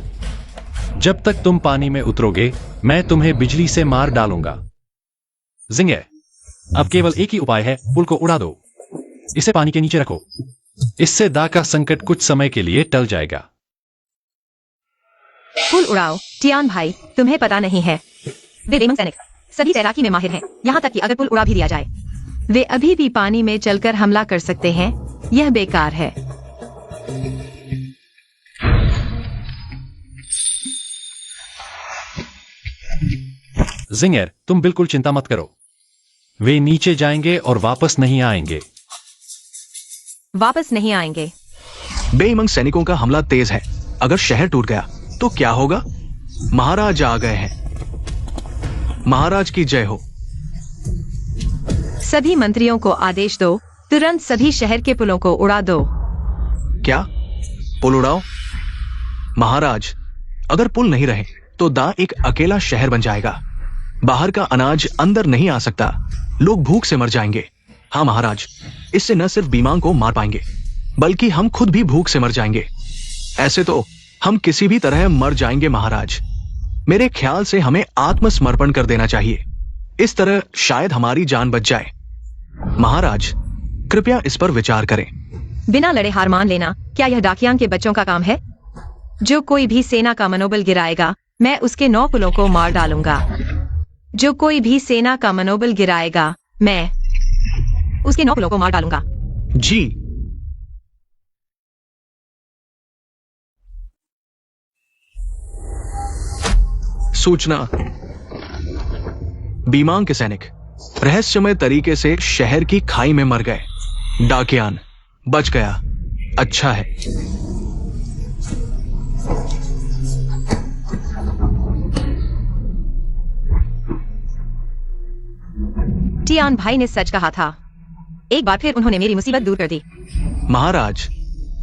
जब तक तुम पानी में उतरोगे मैं तुम्हें बिजली से मार डालूंगा। जिंगे, अब केवल एक ही उपाय है, पुल को उड़ा दो। इसे पानी के नीचे रखो। इससे दा का संकट कुछ समय के लिए टल जाएगा। पुल उड़ाओ। टियान भाई, तुम्हें पता नहीं है, वे बेईमान सैनिक सभी तैराकी में माहिर हैं। यहां तक कि अगर पुल उड़ा भी दिया जाए, वे अभी भी पानी में चलकर हमला कर सकते हैं। यह बेकार है। जिंगर, तुम बिल्कुल चिंता मत करो। वे नीचे जाएंगे और वापस नहीं आएंगे। वापस नहीं आएंगे। बेईमान सैनिकों का हमला तेज है। अगर शहर टूट गया तो क्या होगा? महाराज आ गए हैं। महाराज की जय हो। सभी मंत्रियों को आदेश दो, तुरंत सभी शहर के पुलों को उड़ा दो। क्या? पुल उड़ाओ? महाराज, अगर पुल नहीं रहे तो दा एक अकेला शहर बन जाएगा। बाहर का अनाज अंदर नहीं आ सकता। लोग भूख से मर जाएंगे। हाँ महाराज, इससे न सिर्फ बेईमान को मार पाएंगे बल्कि हम खुद भी भूख से मर जाएंगे। ऐसे तो हम किसी भी तरह मर जाएंगे महाराज। मेरे ख्याल से हमें आत्मसमर्पण कर देना चाहिए। इस तरह शायद हमारी जान बच जाए। महाराज, कृपया इस पर विचार करें। बिना लड़े हार मान लेना क्या यह डाकियान के बच्चों का काम है? जो कोई भी सेना का मनोबल गिराएगा, मैं उसके 9 पुलों को मार डालूंगा। जो कोई भी सेना का मनोबल गिराएगा, मैं उसके 9 पुलों को मार डालूंगा। जी। सूचना। बेईमान के सैनिक रहस्यमय तरीके से शहर की खाई में मर गए। डाकियान बच गया। अच्छा है। टियान भाई ने सच कहा था। एक बार फिर उन्होंने मेरी मुसीबत दूर कर दी। महाराज,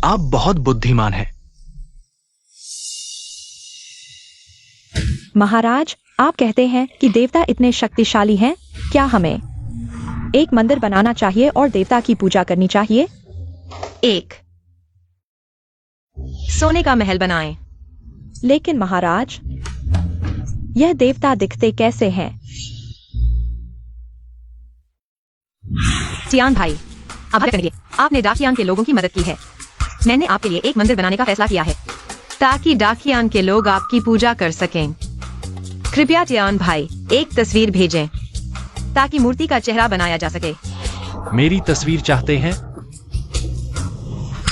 आप बहुत बुद्धिमान हैं। महाराज, आप कहते हैं कि देवता इतने शक्तिशाली हैं? क्या हमें एक मंदिर बनाना चाहिए और देवता की पूजा करनी चाहिए। 1 सोने का महल बनाएं। लेकिन महाराज, यह देवता दिखते कैसे हैं? टियान भाई, अब करिए। आपने डाकियान के लोगों की मदद की है। मैंने आपके लिए एक मंदिर बनाने का फैसला किया है ताकि डाकियान के लोग आपकी पूजा कर सकें। कृपया टियान भाई एक तस्वीर भेजें ताकि मूर्ति का चेहरा बनाया जा सके। मेरी तस्वीर चाहते हैं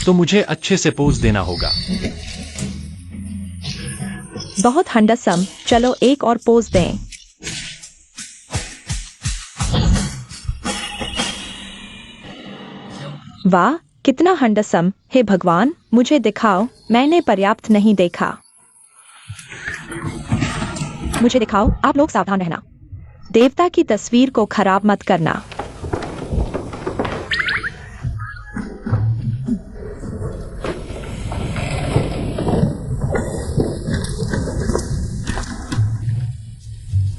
तो मुझे अच्छे से पोज देना होगा। बहुत हंडसम, चलो एक और पोज दें। वाह, कितना हंडसम। हे भगवान, मुझे दिखाओ, मैंने पर्याप्त नहीं देखा। मुझे दिखाओ। आप लोग सावधान रहना, देवता की तस्वीर को खराब मत करना।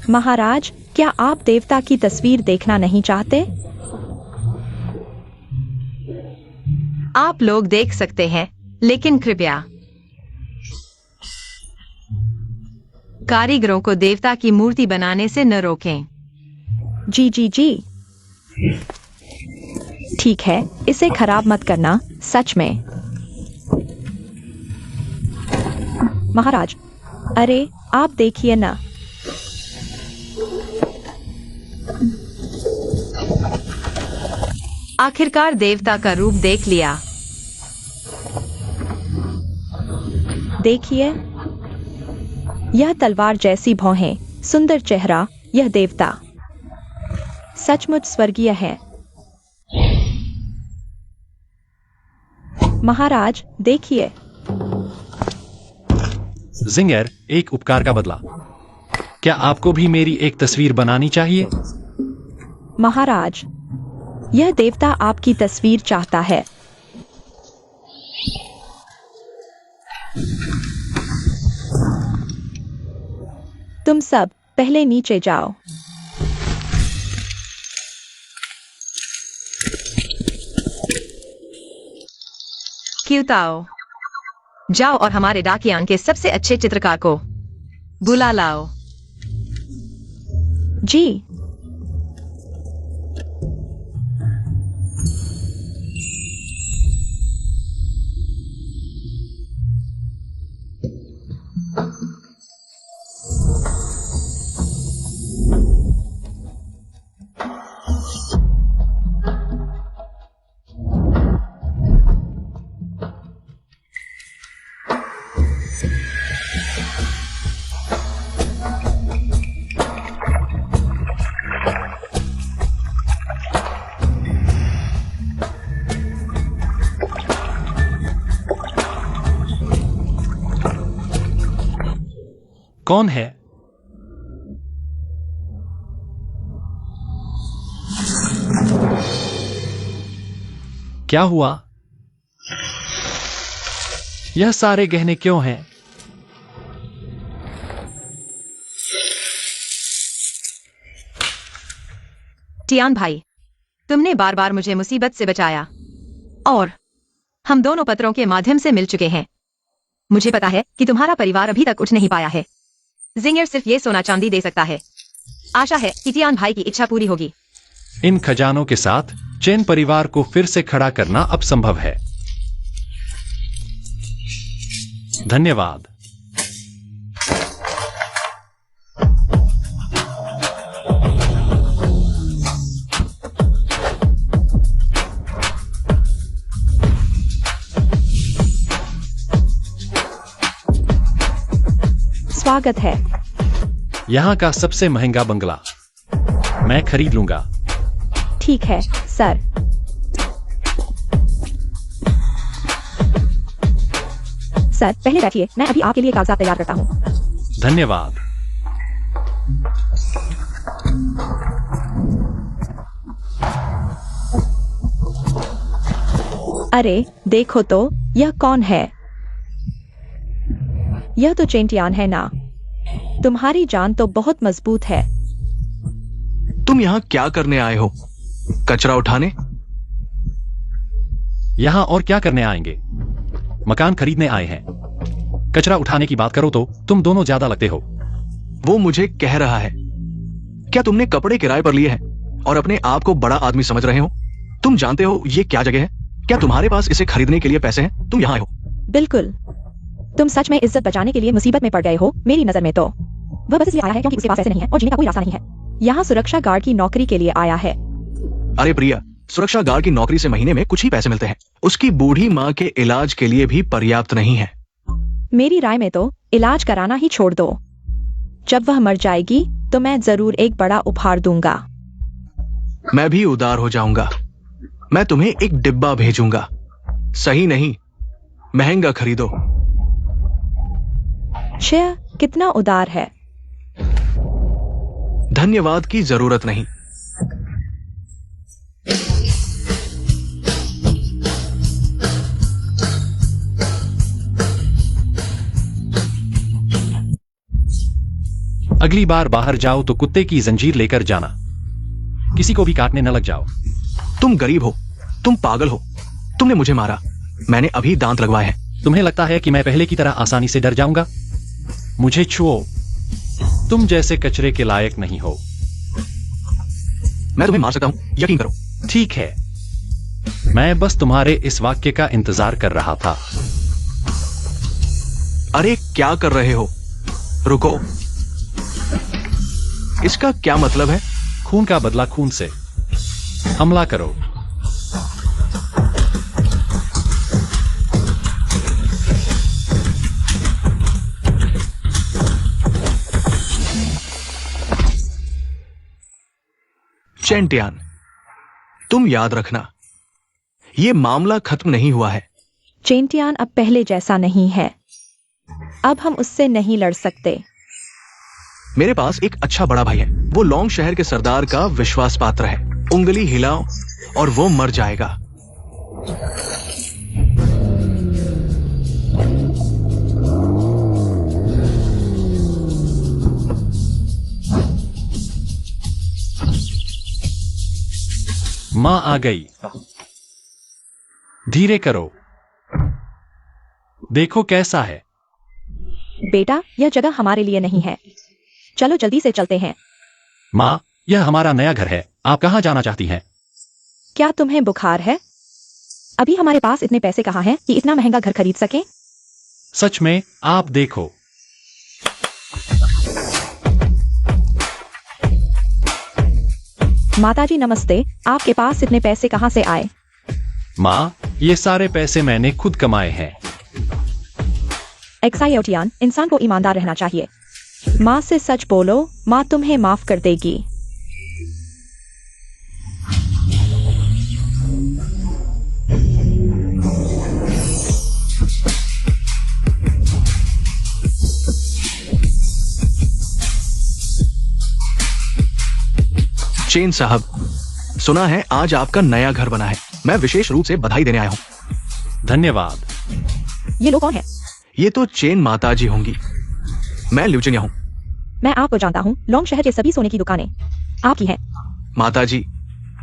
महाराज, क्या आप देवता की तस्वीर देखना नहीं चाहते? आप लोग देख सकते हैं, लेकिन कृपया कारीगरों को देवता की मूर्ति बनाने से न रोकें। जी जी जी, ठीक है, इसे खराब मत करना, सच में। महाराज, अरे आप देखिए ना। आखिरकार देवता का रूप देख लिया। देखिए, यह तलवार जैसी भौहें, सुंदर चेहरा, यह देवता सचमुच स्वर्गीय है। महाराज, देखिए। जिंगर, एक उपकार का बदला। क्या आपको भी मेरी एक तस्वीर बनानी चाहिए? महाराज, यह देवता आपकी तस्वीर चाहता है। तुम सब पहले नीचे जाओ। क्यूताओ, जाओ और हमारे डाकियान के सबसे अच्छे चित्रकार को बुला लाओ। जी। कौन है? क्या हुआ? यह सारे गहने क्यों हैं? टियान भाई, तुमने बार बार मुझे मुसीबत से बचाया और हम दोनों पत्रों के माध्यम से मिल चुके हैं। मुझे पता है कि तुम्हारा परिवार अभी तक उठ नहीं पाया है। जिंगर सिर्फ ये सोना चांदी दे सकता है। आशा है कि टियान भाई की इच्छा पूरी होगी। इन खजानों के साथ चेन परिवार को फिर से खड़ा करना अब संभव है। धन्यवाद। स्वागत है। यहाँ का सबसे महंगा बंगला मैं खरीद लूंगा। ठीक है सर। सर पहले बैठिए, मैं अभी आपके लिए कागजात तैयार करता हूँ। धन्यवाद। अरे देखो तो, यह कौन है? यह तो चेंटियान है ना। तुम्हारी जान तो बहुत मजबूत है। तुम यहाँ क्या करने आए हो? कचरा उठाने। यहां और क्या करने आएंगे? मकान खरीदने आए हैं। कचरा उठाने की बात करो तो तुम दोनों ज्यादा लगते हो। वो मुझे कह रहा है, क्या तुमने कपड़े किराए पर लिए हैं और अपने आप को बड़ा आदमी समझ रहे हो? तुम जानते हो ये क्या जगह है? क्या तुम्हारे पास इसे खरीदने के लिए पैसे हैं? तुम यहाँ आए हो। बिल्कुल। तुम सच में इज्जत बचाने के लिए मुसीबत में पड़ गए हो। मेरी नजर में तो वह बस इसलिए आया है क्योंकि उसके पास पैसे नहीं है और जीने का कोई रास्ता नहीं है। यहाँ सुरक्षा गार्ड की नौकरी के लिए आया है। अरे प्रिया, सुरक्षा गार्ड की नौकरी से महीने में कुछ ही पैसे मिलते हैं। उसकी बूढ़ी माँ के इलाज के लिए भी पर्याप्त नहीं है। मेरी राय में तो इलाज कराना ही छोड़ दो। जब वह मर जाएगी तो मैं जरूर एक बड़ा उपहार दूंगा। मैं भी उदार हो जाऊंगा। मैं तुम्हें एक डिब्बा भेजूंगा। सही नहीं, महंगा खरीदो। छह, कितना उदार है। धन्यवाद की जरूरत नहीं। अगली बार बाहर जाओ तो कुत्ते की जंजीर लेकर जाना। किसी को भी काटने न लग जाओ। तुम गरीब हो, तुम पागल हो। तुमने मुझे मारा, मैंने अभी दांत लगवाए हैं। तुम्हें लगता है कि मैं पहले की तरह आसानी से डर जाऊंगा? मुझे छुओ, तुम जैसे कचरे के लायक नहीं हो। मैं तुम्हें मार सकता हूं, यकीन करो। ठीक है, मैं बस तुम्हारे इस वाक्य का इंतजार कर रहा था। अरे क्या कर रहे हो? रुको, इसका क्या मतलब है? खून का बदला खून से। हमला करो। चेंटियान, तुम याद रखना, यह मामला खत्म नहीं हुआ है। चेंटियान अब पहले जैसा नहीं है। अब हम उससे नहीं लड़ सकते। मेरे पास एक अच्छा बड़ा भाई है। वो लॉन्ग शहर के सरदार का विश्वास पात्र है। उंगली हिलाओ और वो मर जाएगा। मां आ गई। धीरे करो। देखो कैसा है। बेटा, यह जगह हमारे लिए नहीं है। चलो जल्दी से चलते हैं। मां, यह हमारा नया घर है। आप कहां जाना चाहती हैं? क्या तुम्हें बुखार है? अभी हमारे पास इतने पैसे कहाँ हैं कि इतना महंगा घर खरीद सकें? सच में, आप देखो। माताजी नमस्ते, आपके पास इतने पैसे कहाँ से आए? मां, ये सारे पैसे मैंने खुद कमाए हैं। एक्सायोटियान, इंसान को ईमानदार रहना चाहिए। माँ से सच बोलो, माँ तुम्हें माफ कर देगी। चेन साहब, सुना है आज आपका नया घर बना है। मैं विशेष रूप से बधाई देने आया हूं। धन्यवाद। ये लोग कौन है? ये तो चेन माताजी होंगी। मैं ल्यूजिनिया हूं। मैं आपको जानता हूँ। लॉन्ग शहर के सभी सोने की दुकानें आपकी हैं। माताजी,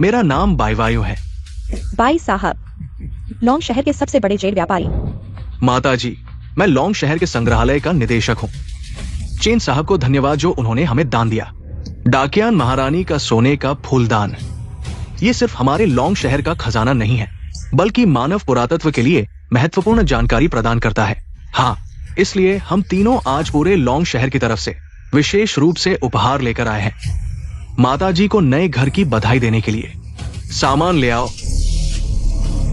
मेरा नाम बाईवायु है। बाई साहब, लॉन्ग शहर के सबसे बड़े जेल व्यापारी। माताजी, मैं लॉन्ग शहर के संग्रहालय का निदेशक हूं। चेन साहब को धन्यवाद जो उन्होंने हमें दान दिया। डाकियान महारानी का सोने का फूलदान। ये सिर्फ हमारे लॉन्ग शहर का खजाना नहीं है, बल्कि मानव पुरातत्व के लिए महत्वपूर्ण जानकारी प्रदान करता है। हाँ, इसलिए हम तीनों आज पूरे लॉन्ग शहर की तरफ से विशेष रूप से उपहार लेकर आए हैं। माताजी को नए घर की बधाई देने के लिए। सामान ले आओ।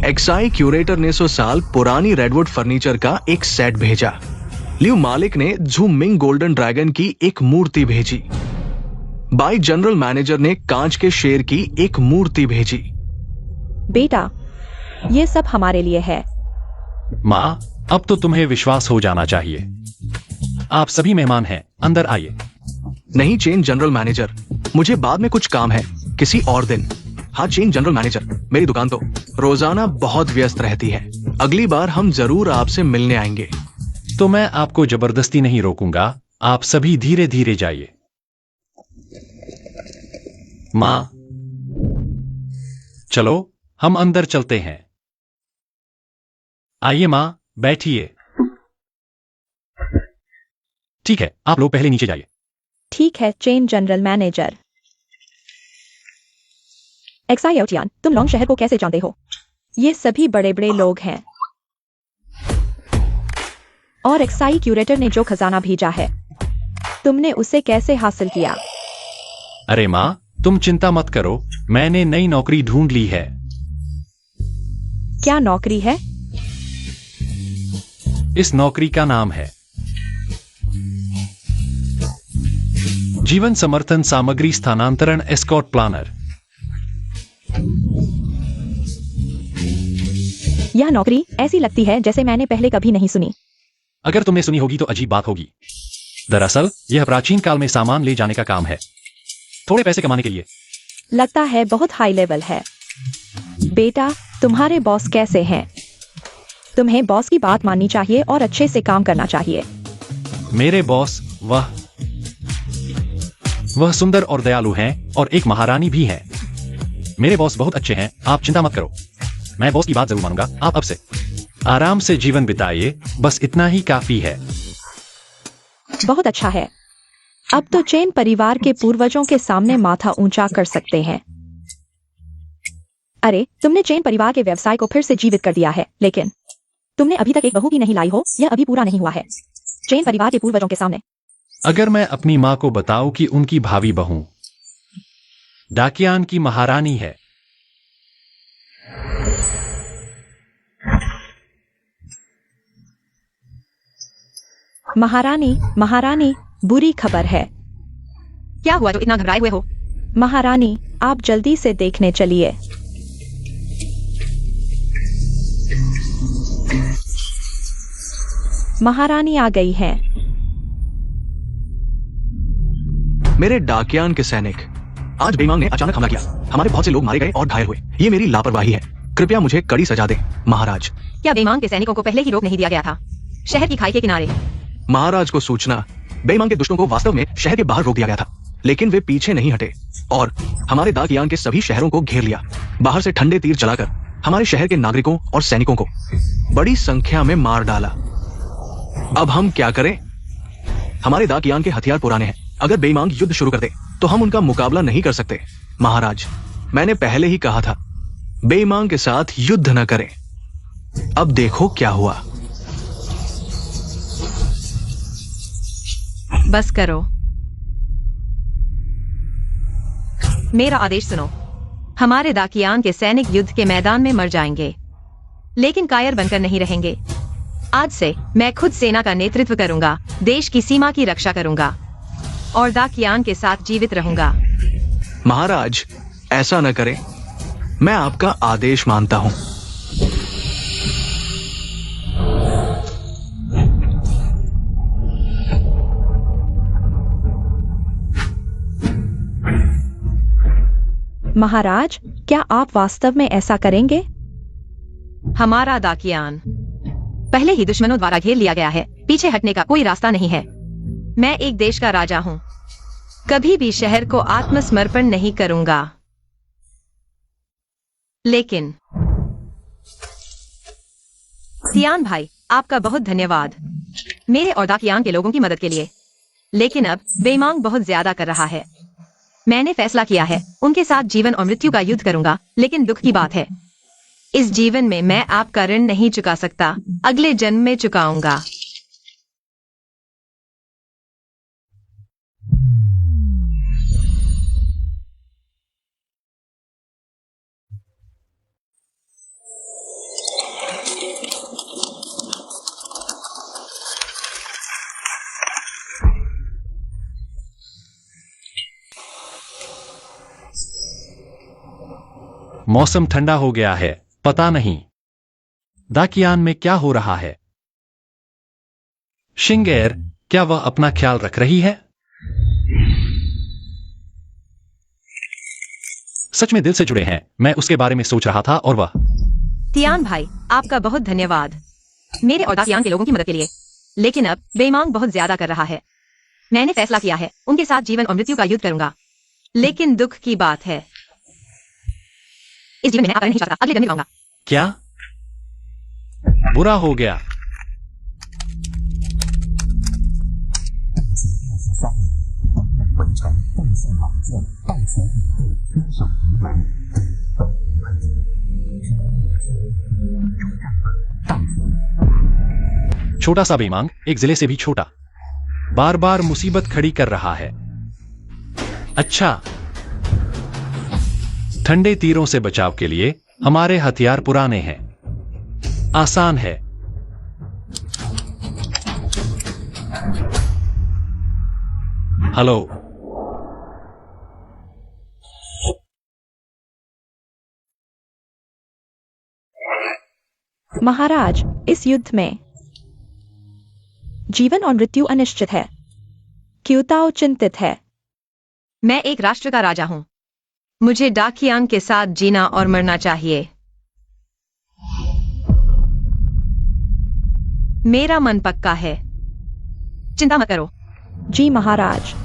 एक्साई क्यूरेटर ने 100 साल पुरानी रेडवुड फर्नीचर का एक सेट भेजा। ल्यू मालिक ने झूमिंग गोल्डन ड्रैगन की एक मूर्ति भेजी। बाई जनरल मैनेजर ने कांच के शेर की एक मूर्ति भेजी। बेटा, ये सब हमारे लिए है। मां, अब तो तुम्हें विश्वास हो जाना चाहिए। आप सभी मेहमान हैं, अंदर आइए। नहीं चेन जनरल मैनेजर, मुझे बाद में कुछ काम है, किसी और दिन। हाँ चेन जनरल मैनेजर, मेरी दुकान तो रोजाना बहुत व्यस्त रहती है। अगली बार हम जरूर आपसे मिलने आएंगे। तो मैं आपको जबरदस्ती नहीं रोकूंगा। आप सभी धीरे धीरे जाइए। मां, चलो हम अंदर चलते हैं। आइए मां, बैठिए। ठीक है, आप लोग पहले नीचे जाइए। ठीक है चेन जनरल मैनेजर। एक्सायोटियान, तुम लॉन्ग शहर को कैसे जानते हो? ये सभी बड़े बड़े लोग हैं। और एक्साई क्यूरेटर ने जो खजाना भेजा है, तुमने उसे कैसे हासिल किया? अरे मां, तुम चिंता मत करो, मैंने नई नौकरी ढूंढ ली है। क्या नौकरी है? इस नौकरी का नाम है जीवन समर्थन सामग्री स्थानांतरण एस्कॉर्ट प्लानर। यह नौकरी ऐसी लगती है जैसे मैंने पहले कभी नहीं सुनी। अगर तुमने सुनी होगी तो अजीब बात होगी। दरअसल यह प्राचीन काल में सामान ले जाने का काम है, थोड़े पैसे कमाने के लिए। लगता है बहुत हाई लेवल है। बेटा, तुम्हारे बॉस कैसे हैं? तुम्हें बॉस की बात माननी चाहिए और अच्छे से काम करना चाहिए। मेरे बॉस वह सुंदर और दयालु हैं और एक महारानी भी हैं। मेरे बॉस बहुत अच्छे हैं, आप चिंता मत करो। मैं बॉस की बात जरूर मानूंगा। आप अब से आराम से जीवन बिताइए, बस इतना ही काफी है। बहुत अच्छा है। अब तो चेन परिवार के पूर्वजों के सामने माथा ऊंचा कर सकते हैं। अरे, तुमने चेन परिवार के व्यवसाय को फिर से जीवित कर दिया है, लेकिन तुमने अभी तक एक बहू भी नहीं लाई हो। यह अभी पूरा नहीं हुआ है। चेन परिवार के पूर्वजों के सामने। अगर मैं अपनी मां को बताऊं कि उनकी भावी बहू डाकियान की महारानी है, महारानी, बुरी खबर है। क्या हुआ जो इतना घबराए हुए हो? महारानी, आप जल्दी से देखने चलिए। महारानी आ गई हैं। मेरे डाकियान के सैनिक, आज बेईमान ने अचानक हमला किया। हमारे बहुत से लोग मारे गए और घायल हुए। ये मेरी लापरवाही है। कृपया मुझे कड़ी सजा दें, महाराज। क्या बेईमान के सैनिकों को पहले ही रोक नहीं दिया गया था? शहर की खाई के किनारे। महाराज को सूचना, बेईमान के दुष्टों को वास्तव में शहर के बाहर रोक दिया गया था, लेकिन वे पीछे नहीं हटे और हमारे डाकियान के सभी शहरों को घेर लिया। बाहर से ठंडे तीर चलाकर हमारे शहर के नागरिकों और सैनिकों को बड़ी संख्या में मार डाला। अब हम क्या करें? हमारे डाकियान के हथियार पुराने हैं। अगर बेईमान युद्ध शुरू कर दे तो हम उनका मुकाबला नहीं कर सकते। महाराज, मैंने पहले ही कहा था, बेईमान के साथ युद्ध न करें। अब देखो क्या हुआ। बस करो, मेरा आदेश सुनो। हमारे दाकियान के सैनिक युद्ध के मैदान में मर जाएंगे, लेकिन कायर बनकर नहीं रहेंगे। आज से मैं खुद सेना का नेतृत्व करूंगा, देश की सीमा की रक्षा करूंगा और दाकियान के साथ जीवित रहूंगा। महाराज, ऐसा न करें। मैं आपका आदेश मानता हूं। महाराज, क्या आप वास्तव में ऐसा करेंगे? हमारा दाकियान पहले ही दुश्मनों द्वारा घेर लिया गया है। पीछे हटने का कोई रास्ता नहीं है। मैं एक देश का राजा हूं, कभी भी शहर को आत्मसमर्पण नहीं करूंगा। लेकिन सियान भाई, आपका बहुत धन्यवाद मेरे और दाकियान के लोगों की मदद के लिए। लेकिन अब बेईमान बहुत ज्यादा कर रहा है। मैंने फैसला किया है, उनके साथ जीवन और मृत्यु का युद्ध करूंगा। लेकिन दुख की बात है, इस जीवन में मैं आपका ऋण नहीं चुका सकता, अगले जन्म में चुकाऊंगा। मौसम ठंडा हो गया है। पता नहीं दाकियान में क्या हो रहा है। शिंगेर, क्या वह अपना ख्याल रख रही है? सच में दिल से जुड़े हैं। मैं उसके बारे में सोच रहा था और वह। तियान भाई, आपका बहुत धन्यवाद मेरे और दाकियान के लोगों की मदद के लिए। लेकिन अब बेईमान बहुत ज्यादा कर रहा है। मैंने फैसला किया है, उनके साथ जीवन और मृत्यु का युद्ध करूंगा। लेकिन दुख की बात है, इस जीवन में मैं आकर नहीं चाहता, अगले जन्म में आऊंगा। क्या? बुरा हो गया। छोटा सा बेमांग एक जिले से भी छोटा, बार बार मुसीबत खड़ी कर रहा है। अच्छा, ठंडे तीरों से बचाव के लिए हमारे हथियार पुराने हैं, आसान है। हेलो। महाराज, इस युद्ध में जीवन और मृत्यु अनिश्चित है। क्यूताओ चिंतित है। मैं एक राष्ट्र का राजा हूं। मुझे डाकियांग के साथ जीना और मरना चाहिए। मेरा मन पक्का है, चिंता मत करो। जी महाराज।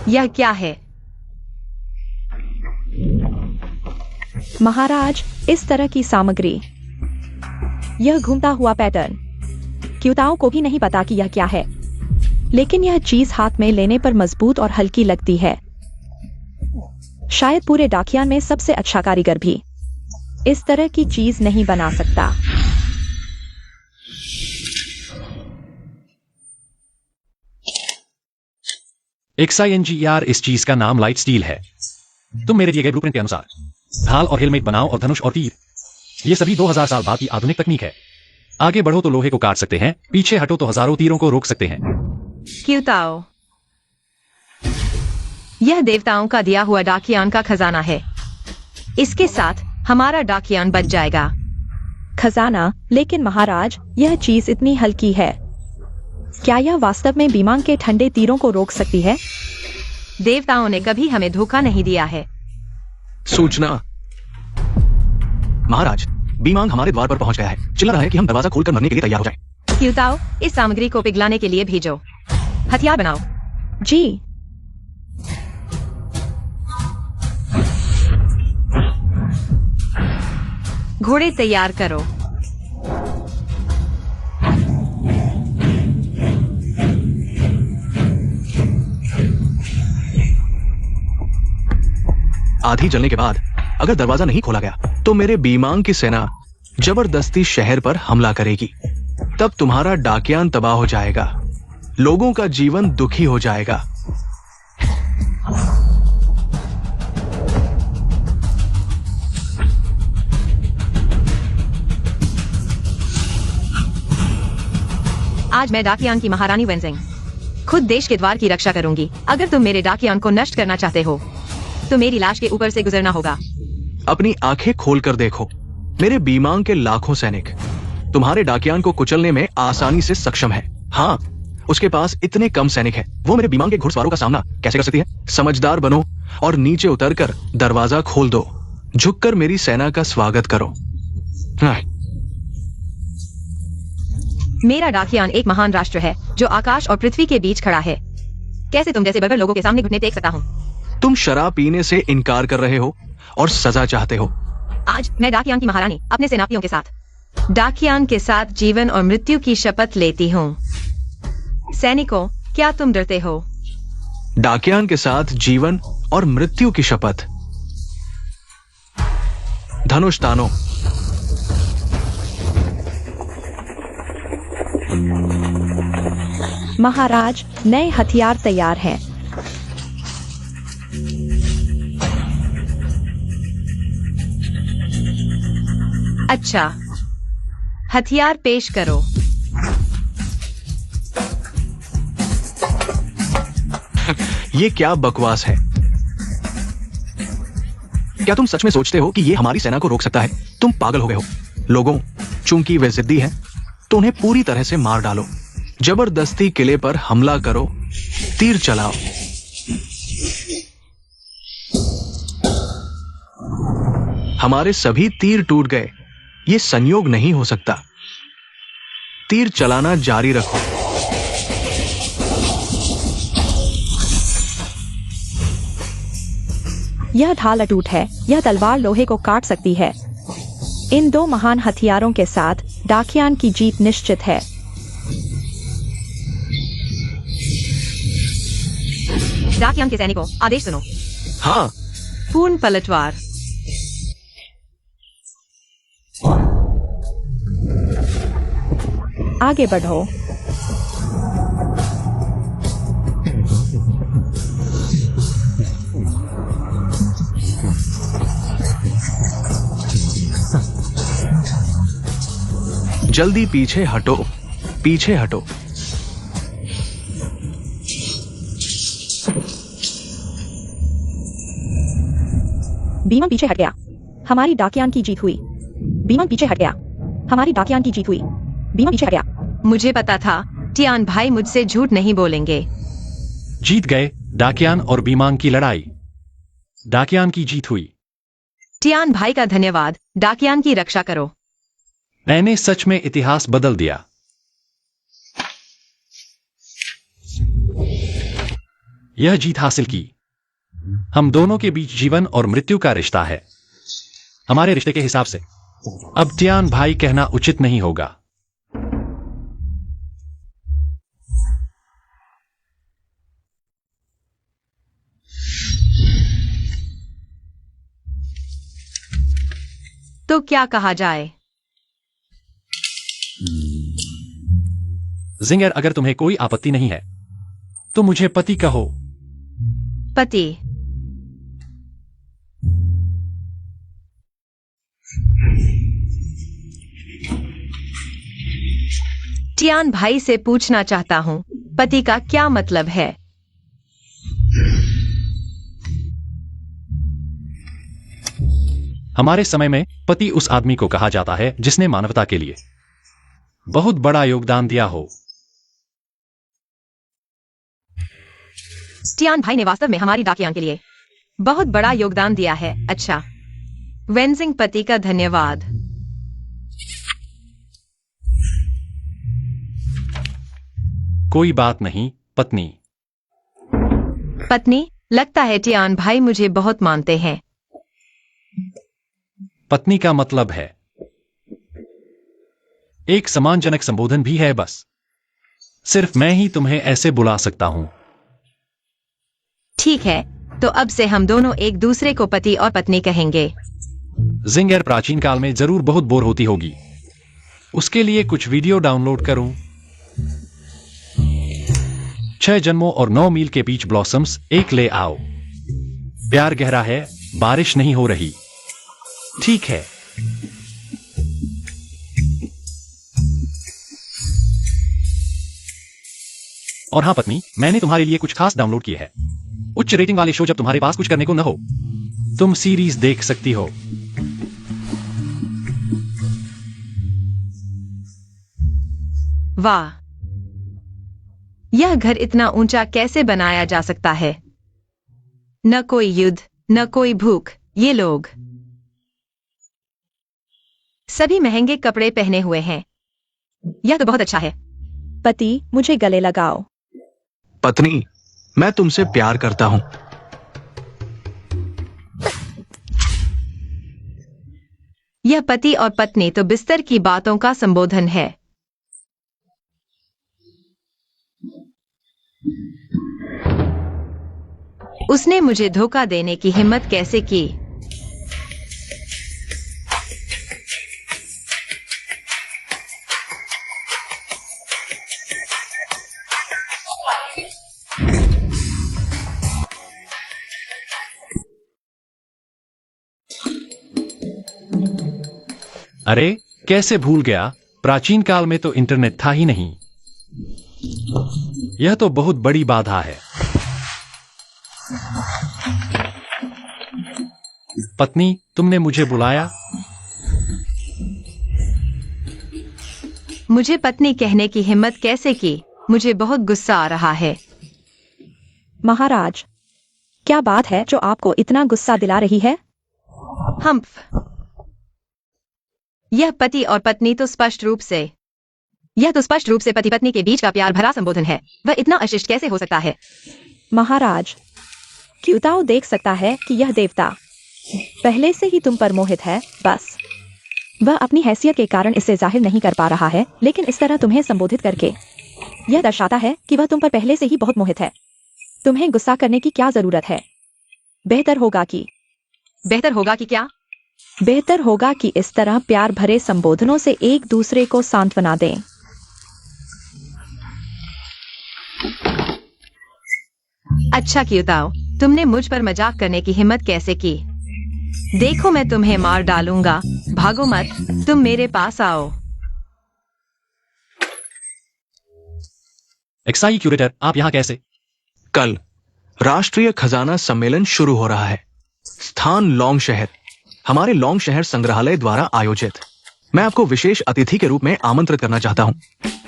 यह क्या है? महाराज, इस तरह की सामग्री, यह घूमता हुआ पैटर्न, क्यूताओं को भी नहीं पता कि यह क्या है, लेकिन यह चीज हाथ में लेने पर मजबूत और हल्की लगती है। शायद पूरे डाकियान में सबसे अच्छा कारीगर भी इस तरह की चीज नहीं बना सकता। XINGER, इस चीज का नाम लाइट स्टील है। तुम मेरे दिए गए ब्लूप्रिंट के अनुसार ढाल और हेलमेट बनाओ और धनुष और तीर, ये सभी 2000 साल बाद की आधुनिक तकनीक है। आगे बढ़ो तो लोहे को काट सकते हैं, पीछे हटो तो हजारों तीरों को रोक सकते हैं। क्यूताओ, यह देवताओं का दिया हुआ डाकियान का खजाना है। इसके साथ हमारा डाकियान बच जाएगा। खजाना? लेकिन महाराज, यह चीज इतनी हल्की है, क्या यह वास्तव में बीमांग के ठंडे तीरों को रोक सकती है? देवताओं ने कभी हमें धोखा नहीं दिया है। सूचना। महाराज, बीमांग हमारे द्वार पर पहुंच गया है। चिल्ला रहा है कि हम दरवाजा खोलकर मरने के लिए तैयार हो जाएं। क्यूताओ, इस सामग्री को पिघलाने के लिए भेजो। हथियार बनाओ। जी। घोड़े तैयार करो। आधी जलने के बाद अगर दरवाजा नहीं खोला गया तो मेरे बीमांग की सेना जबरदस्ती शहर पर हमला करेगी। तब तुम्हारा डाकियान तबाह हो जाएगा, लोगों का जीवन दुखी हो जाएगा। आज मैं डाकियान की महारानी वेंजिंग खुद देश के द्वार की रक्षा करूंगी। अगर तुम मेरे डाकियान को नष्ट करना चाहते हो तो मेरी लाश के ऊपर से गुजरना होगा। अपनी आंखें खोलकर देखो, मेरे बीमांग के लाखों सैनिक तुम्हारे डाकियान को कुचलने में आसानी से सक्षम है। हाँ, उसके पास इतने कम सैनिक हैं, वो मेरे बीमांग के घुड़सवारों का सामना कैसे कर सकती है? समझदार बनो और नीचे उतरकर दरवाजा खोल दो। झुककर मेरी सेना का स्वागत करो। हाँ। मेरा डाकियान एक महान राष्ट्र है जो आकाश और पृथ्वी के बीच खड़ा है। कैसे तुम जैसे बर्बर लोगों के सामने घुटने टेक सकता हूँ? तुम शराब पीने से इनकार कर रहे हो और सजा चाहते हो। आज मैं डाकियान की महारानी अपने सेनापतियों के साथ डाकियान के साथ जीवन और मृत्यु की शपथ लेती हूँ। सैनिकों, क्या तुम डरते हो? डाकियान के साथ जीवन और मृत्यु की शपथ। धनुष तानो। महाराज, नए हथियार तैयार हैं। अच्छा, हथियार पेश करो। ये क्या बकवास है? क्या तुम सच में सोचते हो कि ये हमारी सेना को रोक सकता है? तुम पागल हो गए हो। लोगों, चूंकि वे जिद्दी हैं, तो उन्हें पूरी तरह से मार डालो। जबरदस्ती किले पर हमला करो, तीर चलाओ। हमारे सभी तीर टूट गए। ये संयोग नहीं हो सकता। तीर चलाना जारी रखो। यह ढाल अटूट है। यह तलवार लोहे को काट सकती है। इन दो महान हथियारों के साथ डाकियान की जीत निश्चित है। डाकियान के सैनिकों, आदेश सुनो। हाँ, पूर्ण पलटवार। आगे बढ़ो। जल्दी पीछे हटो, पीछे हटो। बीमन पीछे हट गया। हमारी डाकियान की जीत हुई। बीमन पीछे हट गया। हमारी डाकियान की जीत हुई। बीमन पीछे हट गया। मुझे पता था टियान भाई मुझसे झूठ नहीं बोलेंगे। जीत गए डाकियान और बीमांग की लड़ाई। डाकियान की जीत हुई। टियान भाई का धन्यवाद। डाकियान की रक्षा करो। मैंने सच में इतिहास बदल दिया। यह जीत हासिल की। हम दोनों के बीच जीवन और मृत्यु का रिश्ता है। हमारे रिश्ते के हिसाब से अब टियान भाई कहना उचित नहीं होगा। तो क्या कहा जाए? जिंगर, अगर तुम्हें कोई आपत्ति नहीं है तो मुझे पति कहो। पति। टियान भाई से पूछना चाहता हूं, पति का क्या मतलब है? हमारे समय में पति उस आदमी को कहा जाता है जिसने मानवता के लिए बहुत बड़ा योगदान दिया हो। टियान भाई ने वास्तव में हमारी डाकियान के लिए बहुत बड़ा योगदान दिया है। अच्छा, वेंजिंग पति का धन्यवाद। कोई बात नहीं पत्नी। पत्नी, लगता है टियान भाई मुझे बहुत मानते हैं। पत्नी का मतलब है एक सम्मानजनक संबोधन भी है। बस सिर्फ मैं ही तुम्हें ऐसे बुला सकता हूं। ठीक है, तो अब से हम दोनों एक दूसरे को पति और पत्नी कहेंगे। जिंगर प्राचीन काल में जरूर बहुत बोर होती होगी। उसके लिए कुछ वीडियो डाउनलोड करूं। 6 जन्मों और 9 मील के बीच ब्लॉसम्स एक ले आओ। प्यार गहरा है, बारिश नहीं हो रही। ठीक है। और हाँ पत्नी, मैंने तुम्हारे लिए कुछ खास डाउनलोड किए हैं। उच्च रेटिंग वाले शो जब तुम्हारे पास कुछ करने को न हो, तुम सीरीज देख सकती हो। वाह, यह घर इतना ऊंचा कैसे बनाया जा सकता है? न कोई युद्ध, न कोई भूख। ये लोग सभी महंगे कपड़े पहने हुए हैं। यह तो बहुत अच्छा है। पति, मुझे गले लगाओ। पत्नी, मैं तुमसे प्यार करता हूं। यह पति और पत्नी तो बिस्तर की बातों का संबोधन है। उसने मुझे धोखा देने की हिम्मत कैसे की? अरे कैसे भूल गया, प्राचीन काल में तो इंटरनेट था ही नहीं। यह तो बहुत बड़ी बाधा है। पत्नी, तुमने मुझे बुलाया? मुझे पत्नी कहने की हिम्मत कैसे की? मुझे बहुत गुस्सा आ रहा है। महाराज, क्या बात है जो आपको इतना गुस्सा दिला रही है? हम्फ। यह पति और पत्नी तो स्पष्ट रूप से पति पत्नी के बीच का प्यार भरा संबोधन है। वह इतना अशिष्ट कैसे हो सकता है? महाराज, क्यूताओ देख सकता है कि यह देवता पहले से ही तुम पर मोहित है। बस वह अपनी हैसियत के कारण इसे जाहिर नहीं कर पा रहा है, लेकिन इस तरह तुम्हें संबोधित करके यह दर्शाता है कि वह तुम पर पहले से ही बहुत मोहित है। तुम्हें गुस्सा करने की क्या जरूरत है? बेहतर होगा कि क्या? बेहतर होगा कि इस तरह प्यार भरे संबोधनों से एक दूसरे को सांत्वना दें। अच्छा क्यूताओ, तुमने मुझ पर मजाक करने की हिम्मत कैसे की? देखो मैं तुम्हें मार डालूंगा। भागो मत, तुम मेरे पास आओ। एक्साई क्यूरेटर, आप यहाँ कैसे? कल राष्ट्रीय खजाना सम्मेलन शुरू हो रहा है। स्थान लौंग शहर, हमारे लौंग शहर संग्रहालय द्वारा आयोजित। मैं आपको विशेष अतिथि के रूप में आमंत्रित करना चाहता हूँ।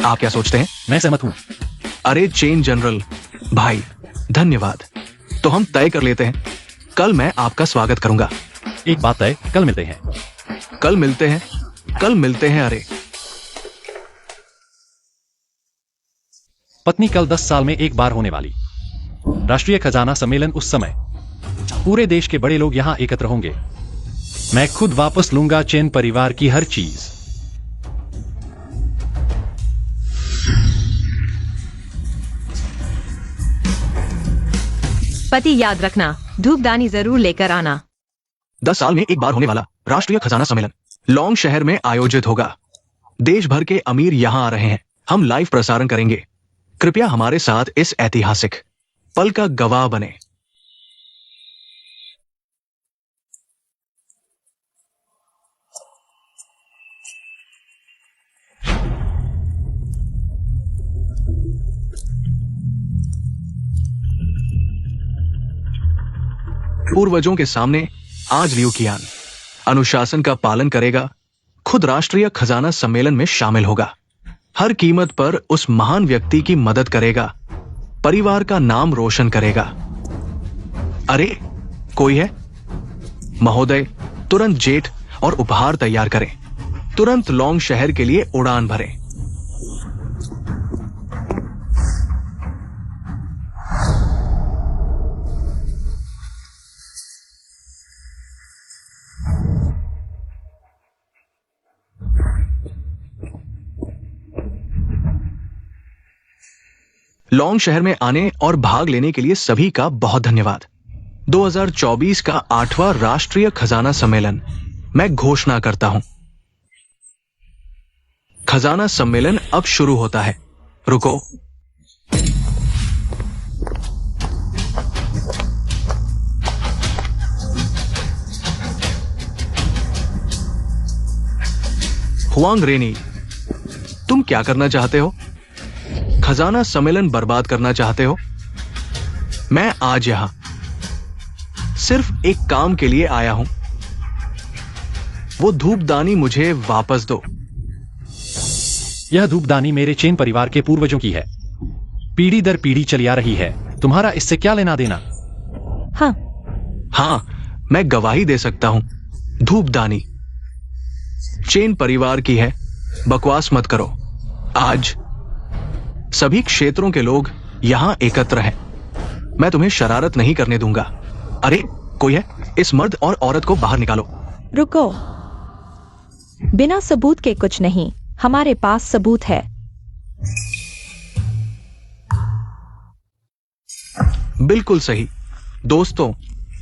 आप क्या सोचते हैं? मैं सहमत हूँ। अरे चेन जनरल भाई, धन्यवाद। तो हम तय कर लेते हैं, कल मैं आपका स्वागत करूंगा। एक बात तय, कल मिलते हैं। कल मिलते हैं। अरे पत्नी, कल 10 साल में एक बार होने वाली राष्ट्रीय खजाना सम्मेलन, उस समय पूरे देश के बड़े लोग यहां एकत्र होंगे। मैं खुद वापस लूंगा चेन परिवार की हर चीज। पति, याद रखना, धूपदानी जरूर लेकर आना। 10 साल में एक बार होने वाला राष्ट्रीय खजाना सम्मेलन लौंग शहर में आयोजित होगा। देश भर के अमीर यहां आ रहे हैं। हम लाइव प्रसारण करेंगे। कृपया हमारे साथ इस ऐतिहासिक पल का गवाह बने। पूर्वजों के सामने आज लियू कियान अनुशासन का पालन करेगा, खुद राष्ट्रीय खजाना सम्मेलन में शामिल होगा, हर कीमत पर उस महान व्यक्ति की मदद करेगा, परिवार का नाम रोशन करेगा। अरे कोई है? महोदय, तुरंत जेट और उपहार तैयार करें। तुरंत लौंग शहर के लिए उड़ान भरें। लौंग शहर में आने और भाग लेने के लिए सभी का बहुत धन्यवाद। 2024 का 8वां राष्ट्रीय खजाना सम्मेलन मैं घोषणा करता हूं। खजाना सम्मेलन अब शुरू होता है। रुको, हुआंग रेनी, तुम क्या करना चाहते हो? खजाना सम्मेलन बर्बाद करना चाहते हो? मैं आज यहां सिर्फ एक काम के लिए आया हूं। वो धूपदानी मुझे वापस दो। यह धूपदानी मेरे चेन परिवार के पूर्वजों की है, पीढ़ी दर पीढ़ी चली आ रही है। तुम्हारा इससे क्या लेना देना? हाँ, मैं गवाही दे सकता हूं। धूपदानी चेन परिवार की है। बकवास मत करो। आज सभी क्षेत्रों के लोग यहां एकत्र हैं। मैं तुम्हें शरारत नहीं करने दूंगा। अरे कोई है? इस मर्द और औरत को बाहर निकालो। रुको, बिना सबूत के कुछ नहीं। हमारे पास सबूत है। बिल्कुल सही दोस्तों,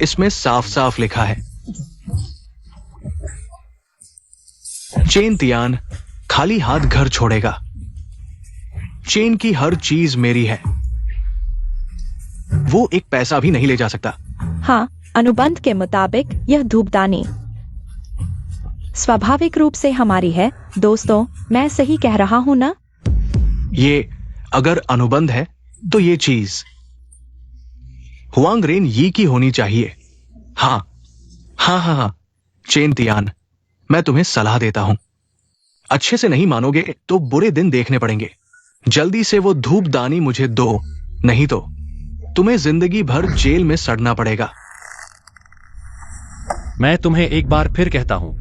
इसमें साफ साफ लिखा है, चेन तियान खाली हाथ घर छोड़ेगा। चेन की हर चीज मेरी है। वो एक पैसा भी नहीं ले जा सकता। हाँ, अनुबंध के मुताबिक यह धूपदानी स्वाभाविक रूप से हमारी है। दोस्तों, मैं सही कह रहा हूं ना? ये अगर अनुबंध है तो ये चीज हुआंग रेन यी की होनी चाहिए। हाँ हाँ हाँ हाँ, चेन तियान, मैं तुम्हें सलाह देता हूं। अच्छे से नहीं मानोगे तो बुरे दिन देखने पड़ेंगे। जल्दी से वो धूपदानी मुझे दो, नहीं तो तुम्हें जिंदगी भर जेल में सड़ना पड़ेगा। मैं तुम्हें एक बार फिर कहता हूं,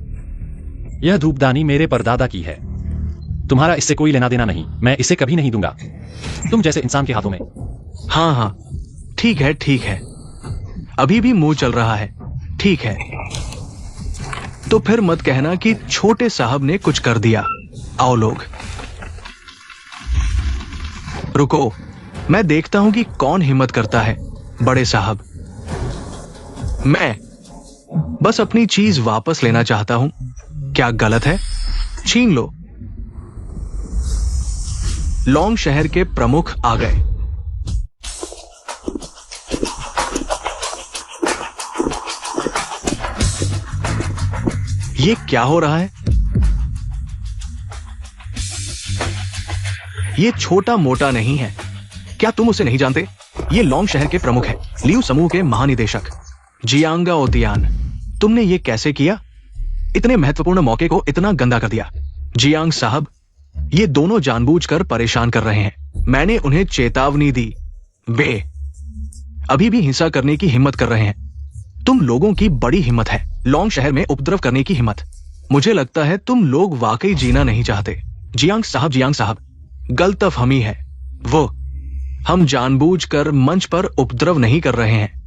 यह धूपदानी मेरे परदादा की है। तुम्हारा इससे कोई लेना देना नहीं। मैं इसे कभी नहीं दूंगा तुम जैसे इंसान के हाथों में। हाँ हाँ, ठीक है ठीक है, अभी भी मुंह चल रहा है। ठीक है, तो फिर मत कहना कि छोटे साहब ने कुछ कर दिया। आओ लोग, रुको, मैं देखता हूं कि कौन हिम्मत करता है। बड़े साहब, मैं बस अपनी चीज वापस लेना चाहता हूं। क्या गलत है? छीन लो। लॉन्ग शहर के प्रमुख आ गए। ये क्या हो रहा है? ये छोटा मोटा नहीं है। क्या तुम उसे नहीं जानते? ये लॉन्ग शहर के प्रमुख है, लियू समूह के महानिदेशक जियांगा ओतियान। तुमने ये कैसे किया? इतने महत्वपूर्ण मौके को इतना गंदा कर दिया। जियांग साहब, ये दोनों जानबूझकर परेशान कर रहे हैं। मैंने उन्हें चेतावनी दी। वे अभी भी हिंसा करने की हिम्मत कर रहे हैं। तुम लोगों की बड़ी हिम्मत है, लॉन्ग शहर में उपद्रव करने की हिम्मत। मुझे लगता है तुम लोग वाकई जीना नहीं चाहते। जियांग साहब, गलतफहमी है। वो हम जानबूझकर मंच पर उपद्रव नहीं कर रहे हैं।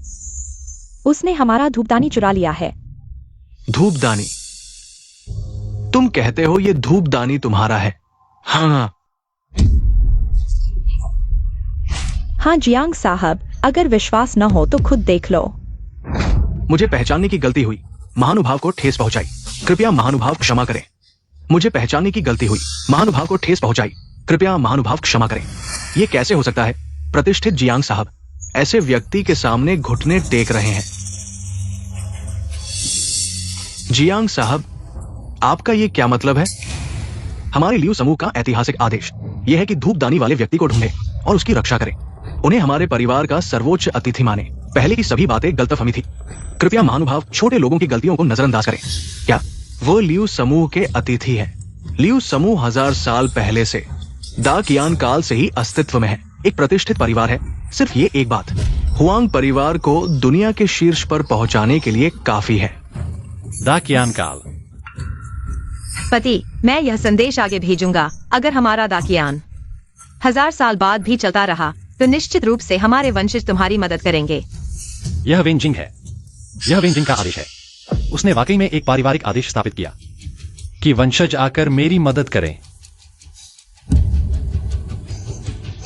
उसने हमारा धूपदानी चुरा लिया है। धूपदानी? तुम कहते हो ये धूपदानी तुम्हारा है? हाँ हाँ जियांग साहब, अगर विश्वास न हो तो खुद देख लो। मुझे पहचानने की गलती हुई, महानुभाव को ठेस पहुंचाई। कृपया महानुभाव क्षमा करें। मुझे पहचानने की गलती हुई, महानुभाव को ठेस पहुंचाई। कृपया महानुभाव क्षमा करें। यह कैसे हो सकता है? प्रतिष्ठित जियांग साहब ऐसे व्यक्ति के सामने घुटने टेक रहे हैं। जियांग साहब, आपका यह क्या मतलब है? हमारे लियू समूह का ऐतिहासिक आदेश यह है कि धूपदानी वाले व्यक्ति को ढूंढे और उसकी रक्षा करें। उन्हें हमारे परिवार का सर्वोच्च अतिथि माने। पहले की सभी बातें गलतफहमी थी। कृपया महानुभाव छोटे लोगों की गलतियों को नजरअंदाज करें। क्या वो लियू समूह के अतिथि हैं? लियू समूह 1000 साल पहले से, दाकियान काल से ही अस्तित्व में है। एक प्रतिष्ठित परिवार है। सिर्फ ये एक बात हुआंग परिवार को दुनिया के शीर्ष पर पहुंचाने के लिए काफी है। दाकियान काल। पति, मैं यह संदेश आगे भेजूंगा। अगर हमारा दाकियान 1000 साल बाद भी चलता रहा तो निश्चित रूप से हमारे वंशज तुम्हारी मदद करेंगे। यह वेंजिंग है। यह वेंजिंग का आदेश है। उसने वाकई में एक पारिवारिक आदेश स्थापित किया कि वंशज आकर मेरी मदद करें।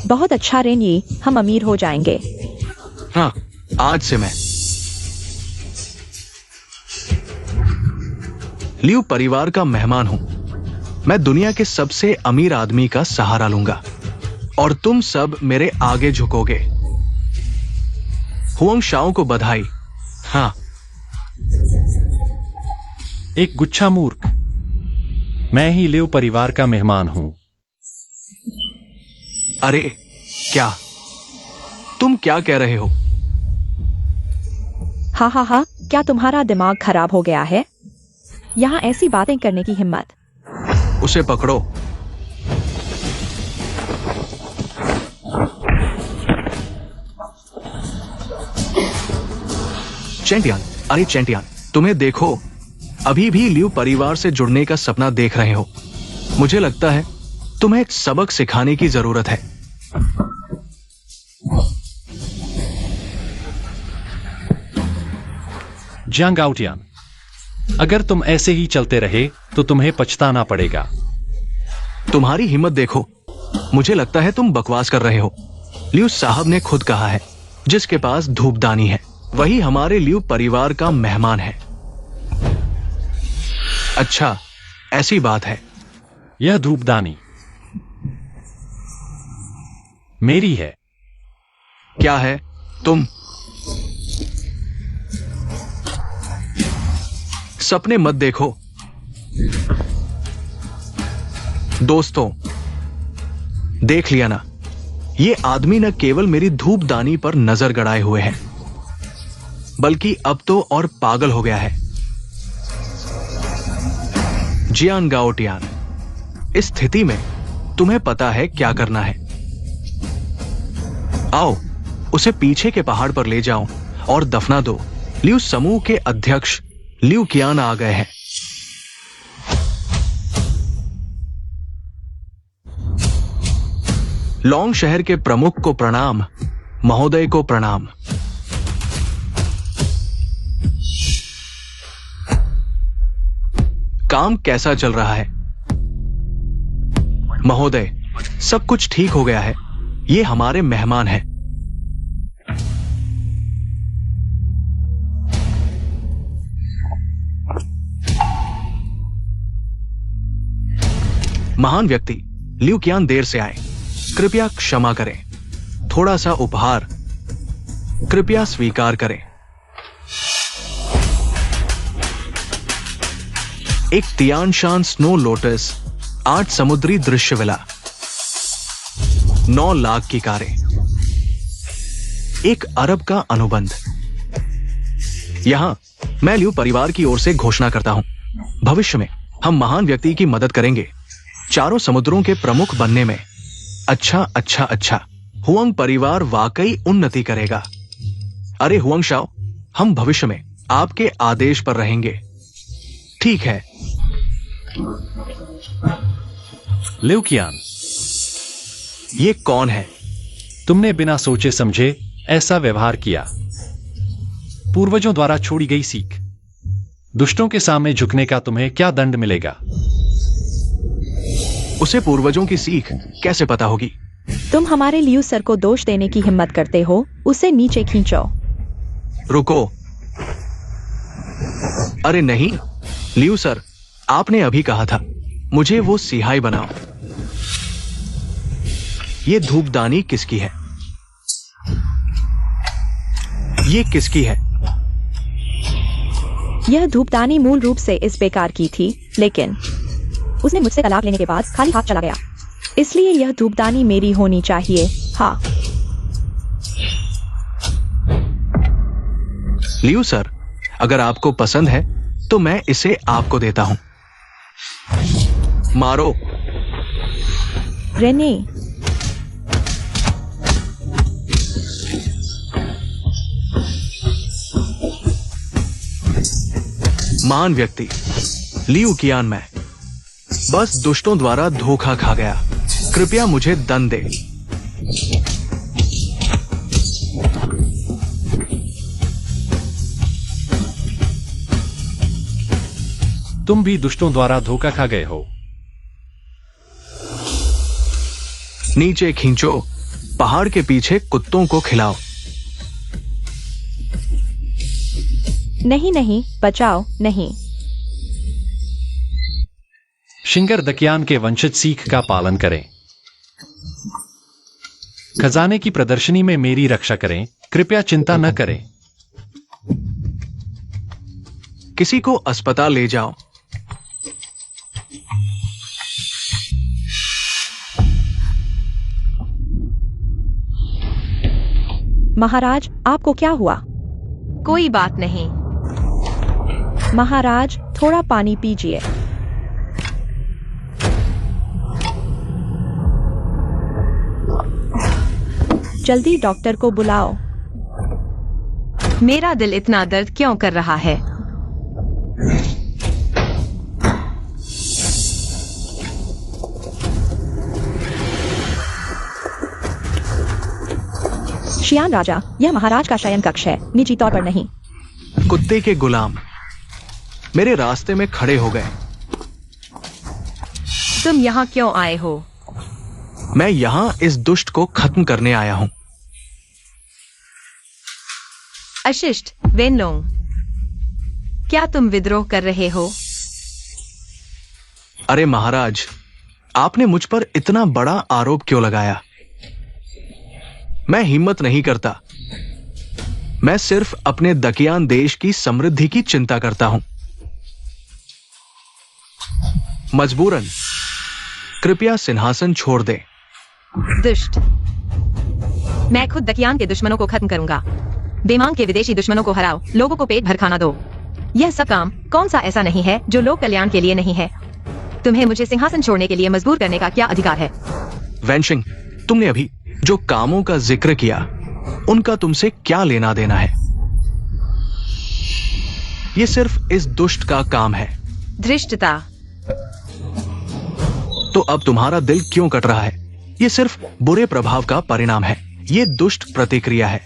बहुत अच्छा रेनी, हम अमीर हो जाएंगे। हाँ, आज से मैं लियू परिवार का मेहमान हूं। मैं दुनिया के सबसे अमीर आदमी का सहारा लूंगा और तुम सब मेरे आगे झुकोगे। हुआंग शाओ को बधाई। हाँ, एक गुच्छा मूर्ख। मैं ही लियू परिवार का मेहमान हूं। अरे क्या तुम क्या कह रहे हो? हाँ हाँ हाँ, क्या तुम्हारा दिमाग खराब हो गया है? यहाँ ऐसी बातें करने की हिम्मत। उसे पकड़ो। चैंटियान, अरे चैंटियान, तुम्हें देखो, अभी भी लियू परिवार से जुड़ने का सपना देख रहे हो। मुझे लगता है तुम्हें एक सबक सिखाने की जरूरत है। जियांग आउटियान, अगर तुम ऐसे ही चलते रहे तो तुम्हें पछताना पड़ेगा। तुम्हारी हिम्मत देखो। मुझे लगता है तुम बकवास कर रहे हो। लियू साहब ने खुद कहा है, जिसके पास धूपदानी है वही हमारे लियू परिवार का मेहमान है। अच्छा, ऐसी बात है। यह धूपदानी मेरी है। क्या है? तुम सपने मत देखो। दोस्तों, देख लिया ना, ये आदमी न केवल मेरी धूपदानी पर नजर गड़ाए हुए है, बल्कि अब तो और पागल हो गया है। जियान गाओटियान, इस स्थिति में तुम्हें पता है क्या करना है। आओ उसे पीछे के पहाड़ पर ले जाओ और दफना दो। लियू समूह के अध्यक्ष लियू कियान आ गए हैं। लॉन्ग शहर के प्रमुख को प्रणाम, महोदय को प्रणाम। काम कैसा चल रहा है? महोदय, सब कुछ ठीक हो गया है। ये हमारे मेहमान हैं। महान व्यक्ति लियू कियान देर से आए, कृपया क्षमा करें। थोड़ा सा उपहार कृपया स्वीकार करें। एक तियानशान स्नो लोटस, 8 समुद्री दृश्य विला, 9 लाख की कारें, 1 अरब का अनुबंध। यहां मैं लियू परिवार की ओर से घोषणा करता हूं, भविष्य में हम महान व्यक्ति की मदद करेंगे, चारों समुद्रों के प्रमुख बनने में। अच्छा, हुआंग परिवार वाकई उन्नति करेगा। अरे हुआंग शाओ, हम भविष्य में आपके आदेश पर रहेंगे। ठीक है। लियू कियान, ये कौन है? तुमने बिना सोचे समझे ऐसा व्यवहार किया। पूर्वजों द्वारा छोड़ी गई सीख। दुष्टों के सामने झुकने का तुम्हें क्या दंड मिलेगा? उसे पूर्वजों की सीख कैसे पता होगी? तुम हमारे लियू सर को दोष देने की हिम्मत करते हो, उसे नीचे खींचो। रुको। अरे नहीं लियू सर, आपने अभी कहा था मुझे वो सिहाई बनाओ। ये धूपदानी किसकी है? ये किसकी है? यह धूपदानी मूल रूप से इस बेकार की थी, लेकिन उसने मुझसे तलाक लेने के बाद खाली हाथ चला गया, इसलिए यह धूपदानी मेरी होनी चाहिए। हाँ। लियू सर, अगर आपको पसंद है तो मैं इसे आपको देता हूं। मारो। रेने, महान व्यक्ति लियू कियान, मैं बस दुष्टों द्वारा धोखा खा गया। कृपया मुझे दंड दे। तुम भी दुष्टों द्वारा धोखा खा गए हो। नीचे खींचो, पहाड़ के पीछे कुत्तों को खिलाओ। नहीं, बचाओ, नहीं। शिंगर दकियान के वंशज सीख का पालन करें। खजाने की प्रदर्शनी में मेरी रक्षा करें। कृपया चिंता न करें। किसी को अस्पताल ले जाओ। महाराज, आपको क्या हुआ? कोई बात नहीं। महाराज, थोड़ा पानी पीजिए। जल्दी डॉक्टर को बुलाओ। मेरा दिल इतना दर्द क्यों कर रहा है? शियान राजा, यह महाराज का शयन कक्ष है, निजी तौर पर नहीं। कुत्ते के गुलाम मेरे रास्ते में खड़े हो गए। तुम यहाँ क्यों आए हो? मैं यहां इस दुष्ट को खत्म करने आया हूं। अशिष्ट वेनलोंग, क्या तुम विद्रोह कर रहे हो? अरे महाराज, आपने मुझ पर इतना बड़ा आरोप क्यों लगाया? मैं हिम्मत नहीं करता। मैं सिर्फ अपने दकियान देश की समृद्धि की चिंता करता हूं। मजबूरन कृपया सिंहासन छोड़ दें। दुष्ट, मैं खुद दकियान के दुश्मनों को खत्म करूंगा। बेमांग के विदेशी दुश्मनों को हराओ, लोगों को पेट भर खाना दो। यह सब काम कौन सा ऐसा नहीं है जो लोक कल्याण के लिए नहीं है? तुम्हें मुझे सिंहासन छोड़ने के लिए मजबूर करने का क्या अधिकार है? वैनशिंग, तुमने अभी जो कामों का जिक्र किया उनका तुमसे क्या लेना देना है? ये सिर्फ इस दुष्ट का काम है। धृष्टता। तो अब तुम्हारा दिल क्यों कट रहा है? ये सिर्फ बुरे प्रभाव का परिणाम है। ये दुष्ट प्रतिक्रिया है।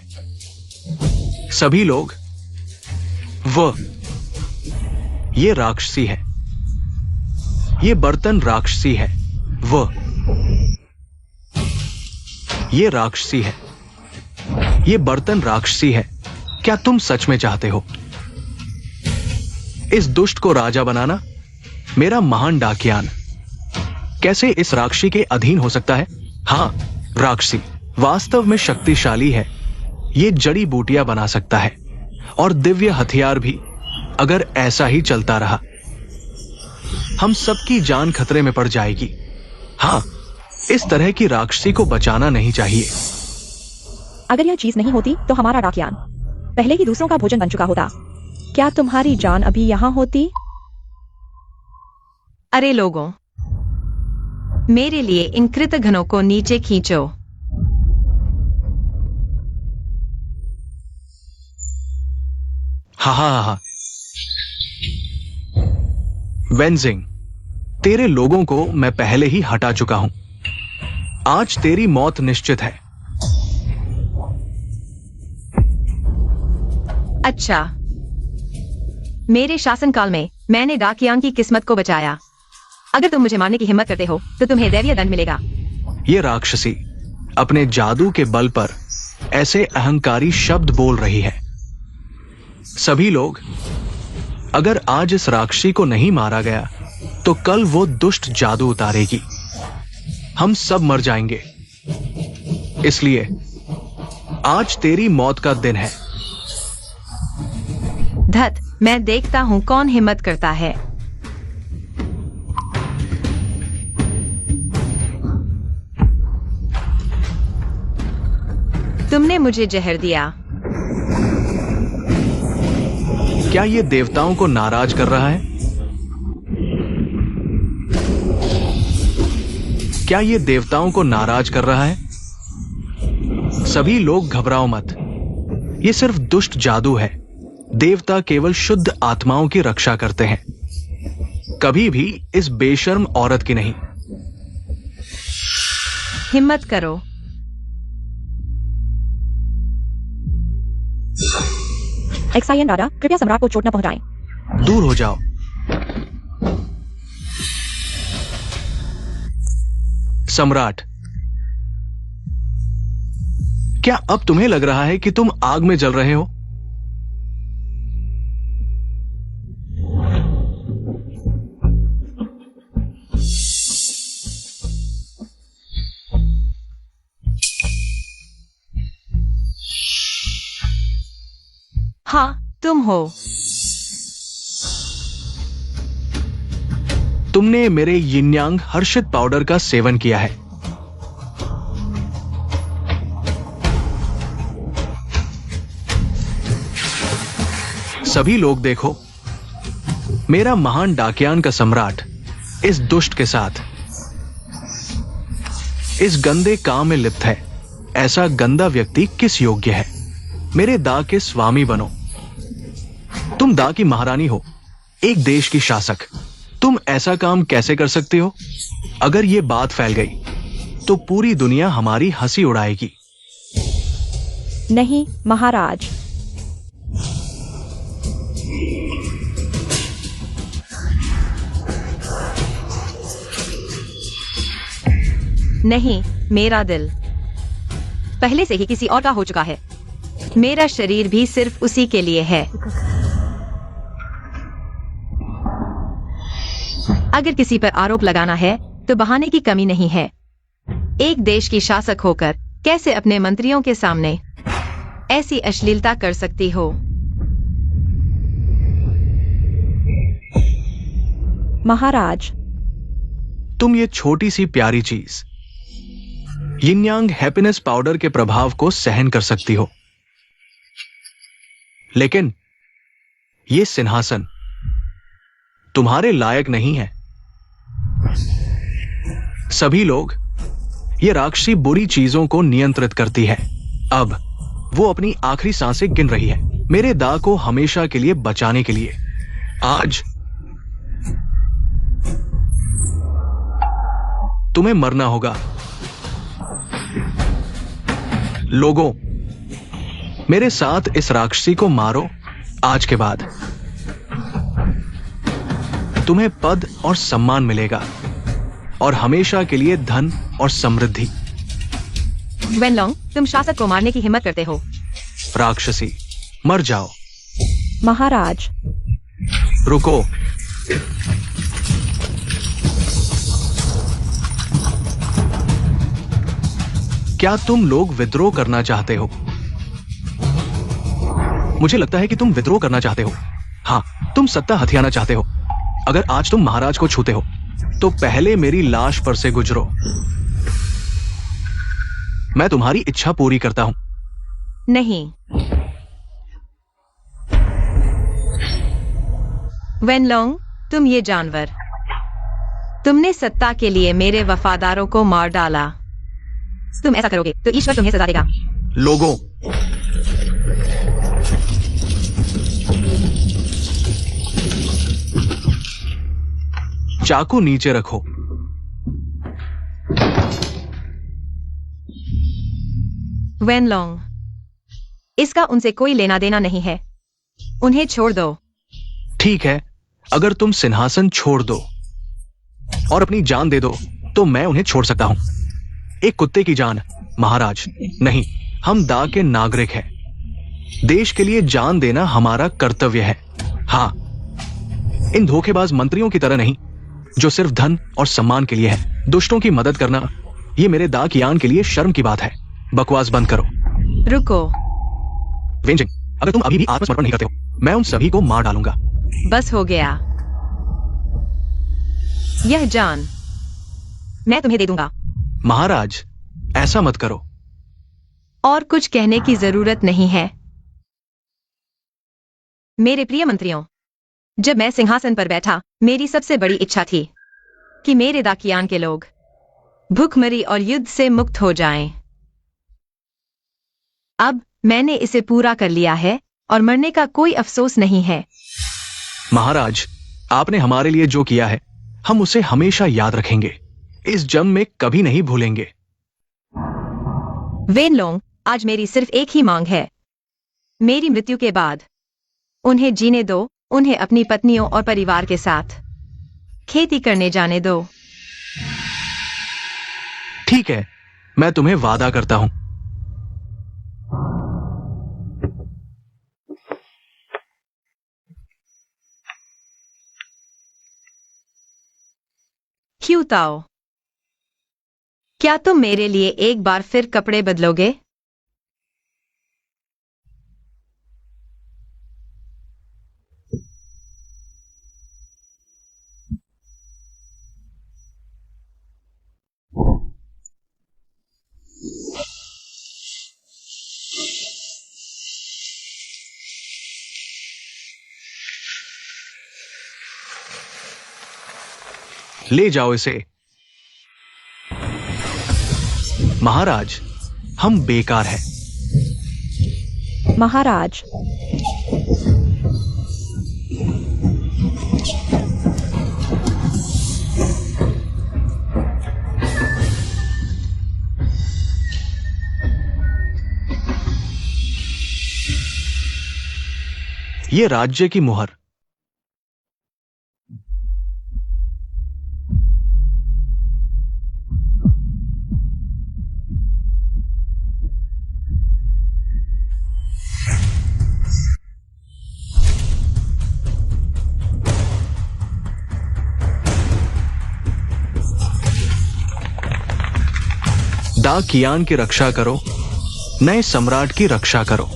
सभी लोग ये राक्षसी है। ये बर्तन राक्षसी है। ये राक्षसी है। ये बर्तन राक्षसी है। क्या तुम सच में चाहते हो इस दुष्ट को राजा बनाना? मेरा महान डाकियान कैसे इस राक्षसी के अधीन हो सकता है? हाँ, राक्षसी वास्तव में शक्तिशाली है। ये जड़ी बूटियां बना सकता है और दिव्य हथियार भी। अगर ऐसा ही चलता रहा हम सबकी जान खतरे में पड़ जाएगी। हाँ, इस तरह की राक्षसी को बचाना नहीं चाहिए। अगर यह चीज नहीं होती तो हमारा डाकियान पहले ही दूसरों का भोजन बन चुका होता। क्या तुम्हारी जान अभी यहाँ होती? अरे लोगों, मेरे लिए इन कृतघ्नों को नीचे खींचो। हा। वेंजिंग, तेरे लोगों को मैं पहले ही हटा चुका हूं। आज तेरी मौत निश्चित है। अच्छा, मेरे शासनकाल में मैंने डाकियान की किस्मत को बचाया। अगर तुम मुझे मारने की हिम्मत करते हो तो तुम्हें दैवीय दंड मिलेगा। ये राक्षसी अपने जादू के बल पर ऐसे अहंकारी शब्द बोल रही है। सभी लोग, अगर आज इस राक्षसी को नहीं मारा गया तो कल वो दुष्ट जादू उतारेगी। हम सब मर जाएंगे। इसलिए आज तेरी मौत का दिन है। धत, मैं देखता हूं कौन हिम्मत करता है। तुमने मुझे जहर दिया। क्या ये देवताओं को नाराज कर रहा है? क्या ये देवताओं को नाराज कर रहा है? सभी लोग घबराओ मत। ये सिर्फ दुष्ट जादू है। देवता केवल शुद्ध आत्माओं की रक्षा करते हैं, कभी भी इस बेशर्म औरत की नहीं। हिम्मत करो। एक्सायन राजा, कृपया सम्राट को चोट न पहुंचाएं। दूर हो जाओ। सम्राट, क्या अब तुम्हें लग रहा है कि तुम आग में जल रहे हो? हाँ, तुम हो। तुमने मेरे यिनयांग हर्षित पाउडर का सेवन किया है। सभी लोग देखो, मेरा महान डाकियान का सम्राट इस दुष्ट के साथ इस गंदे काम में लिप्त है। ऐसा गंदा व्यक्ति किस योग्य है? मेरे दा के स्वामी बनो। तुम दा की महारानी हो, एक देश की शासक। तुम ऐसा काम कैसे कर सकते हो? अगर यह बात फैल गई तो पूरी दुनिया हमारी हंसी उड़ाएगी। नहीं महाराज। नहीं, मेरा दिल पहले से ही किसी और का हो चुका है। मेरा शरीर भी सिर्फ उसी के लिए है। अगर किसी पर आरोप लगाना है तो बहाने की कमी नहीं है। एक देश की शासक होकर कैसे अपने मंत्रियों के सामने ऐसी अश्लीलता कर सकती हो? महाराज, तुम ये छोटी सी प्यारी चीज यिनयांग हैप्पीनेस पाउडर के प्रभाव को सहन कर सकती हो। लेकिन ये सिंहासन तुम्हारे लायक नहीं है। सभी लोग, ये राक्षसी बुरी चीजों को नियंत्रित करती है। अब वो अपनी आखिरी सांसें गिन रही है, मेरे दा को हमेशा के लिए बचाने के लिए। आज तुम्हें मरना होगा। लोगों, मेरे साथ इस राक्षसी को मारो। आज के बाद तुम्हें पद और सम्मान मिलेगा और हमेशा के लिए धन और समृद्धि। वेनलोंग, तुम शासक को मारने की हिम्मत करते हो। राक्षसी, मर जाओ। महाराज, रुको। क्या तुम लोग विद्रोह करना चाहते हो? मुझे लगता है कि तुम विद्रोह करना चाहते हो। हां, तुम सत्ता हथियाना चाहते हो। अगर आज तुम महाराज को छूते हो तो पहले मेरी लाश पर से गुजरो। मैं तुम्हारी इच्छा पूरी करता हूं। नहीं। वेनलोंग, तुम ये जानवर, तुमने सत्ता के लिए मेरे वफादारों को मार डाला। तुम ऐसा करोगे तो ईश्वर तुम्हें सजा देगा। लोगों, चाकू नीचे रखो। वेनलोंग, इसका उनसे कोई लेना देना नहीं है। उन्हें छोड़ दो। ठीक है, अगर तुम सिंहासन छोड़ दो और अपनी जान दे दो तो मैं उन्हें छोड़ सकता हूं। एक कुत्ते की जान, महाराज नहीं। हम दा के नागरिक हैं। देश के लिए जान देना हमारा कर्तव्य है। हां, इन धोखेबाज मंत्रियों की तरह नहीं जो सिर्फ धन और सम्मान के लिए है। दुष्टों की मदद करना, ये मेरे दा कियान के लिए शर्म की बात है। बकवास बंद करो। रुको। वेंजिंग, अगर तुम अभी भी आत्मसमर्पण नहीं करते हो, मैं उन सभी को मार डालूंगा। बस हो गया। यह जान मैं तुम्हें दे दूंगा। महाराज, ऐसा मत करो। और कुछ कहने की जरूरत नहीं है। मेरे प्रिय मंत्रियों, जब मैं सिंहासन पर बैठा, मेरी सबसे बड़ी इच्छा थी कि मेरे दाकियान के लोग भूखमरी और युद्ध से मुक्त हो जाएं। अब मैंने इसे पूरा कर लिया है और मरने का कोई अफसोस नहीं है। महाराज, आपने हमारे लिए जो किया है, हम उसे हमेशा याद रखेंगे। इस जन्म में कभी नहीं भूलेंगे। वेनलोंग, आज मेरी सिर्फ एक ही मांग है। मेरी मृत्यु के बाद उन्हें जीने दो। उन्हें अपनी पत्नियों और परिवार के साथ खेती करने जाने दो। ठीक है, मैं तुम्हें वादा करता हूं। क्यों ताओ, क्या तुम मेरे लिए एक बार फिर कपड़े बदलोगे? ले जाओ इसे। महाराज, हम बेकार हैं। महाराज, ये राज्य की मुहर। दा कियान की रक्षा करो, नए सम्राट की रक्षा करो।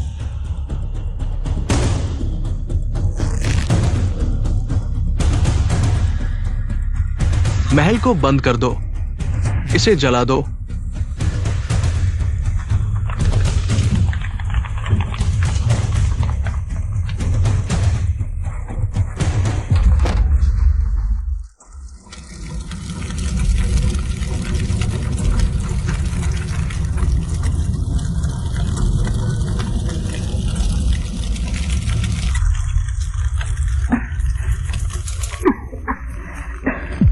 महल को बंद कर दो, इसे जला दो।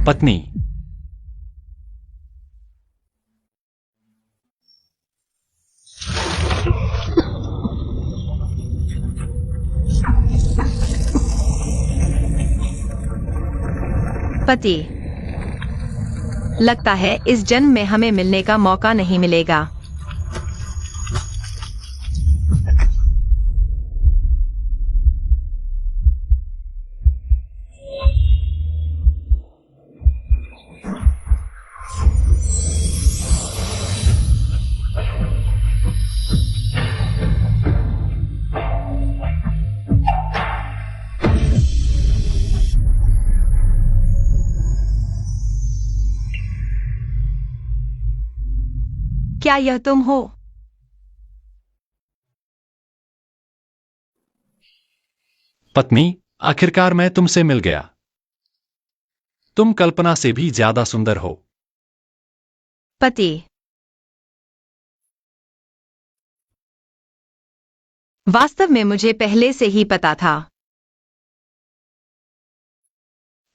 पत्नी। पति। लगता है इस जन्म में हमें मिलने का मौका नहीं मिलेगा। क्या यह तुम हो? पत्नी, आखिरकार मैं तुमसे मिल गया। तुम कल्पना से भी ज्यादा सुंदर हो। पति। वास्तव में मुझे पहले से ही पता था।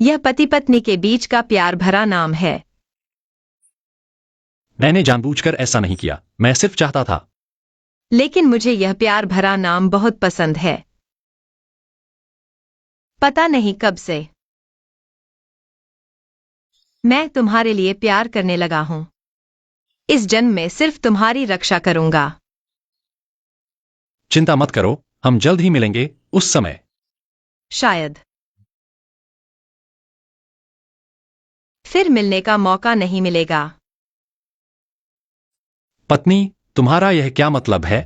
यह पति पत्नी के बीच का प्यार भरा नाम है। मैंने जानबूझकर ऐसा नहीं किया, मैं सिर्फ चाहता था। लेकिन मुझे यह प्यार भरा नाम बहुत पसंद है। पता नहीं कब से मैं तुम्हारे लिए प्यार करने लगा हूं। इस जन्म में सिर्फ तुम्हारी रक्षा करूंगा। चिंता मत करो, हम जल्द ही मिलेंगे, उस समय। शायद फिर मिलने का मौका नहीं मिलेगा। पत्नी, तुम्हारा यह क्या मतलब है?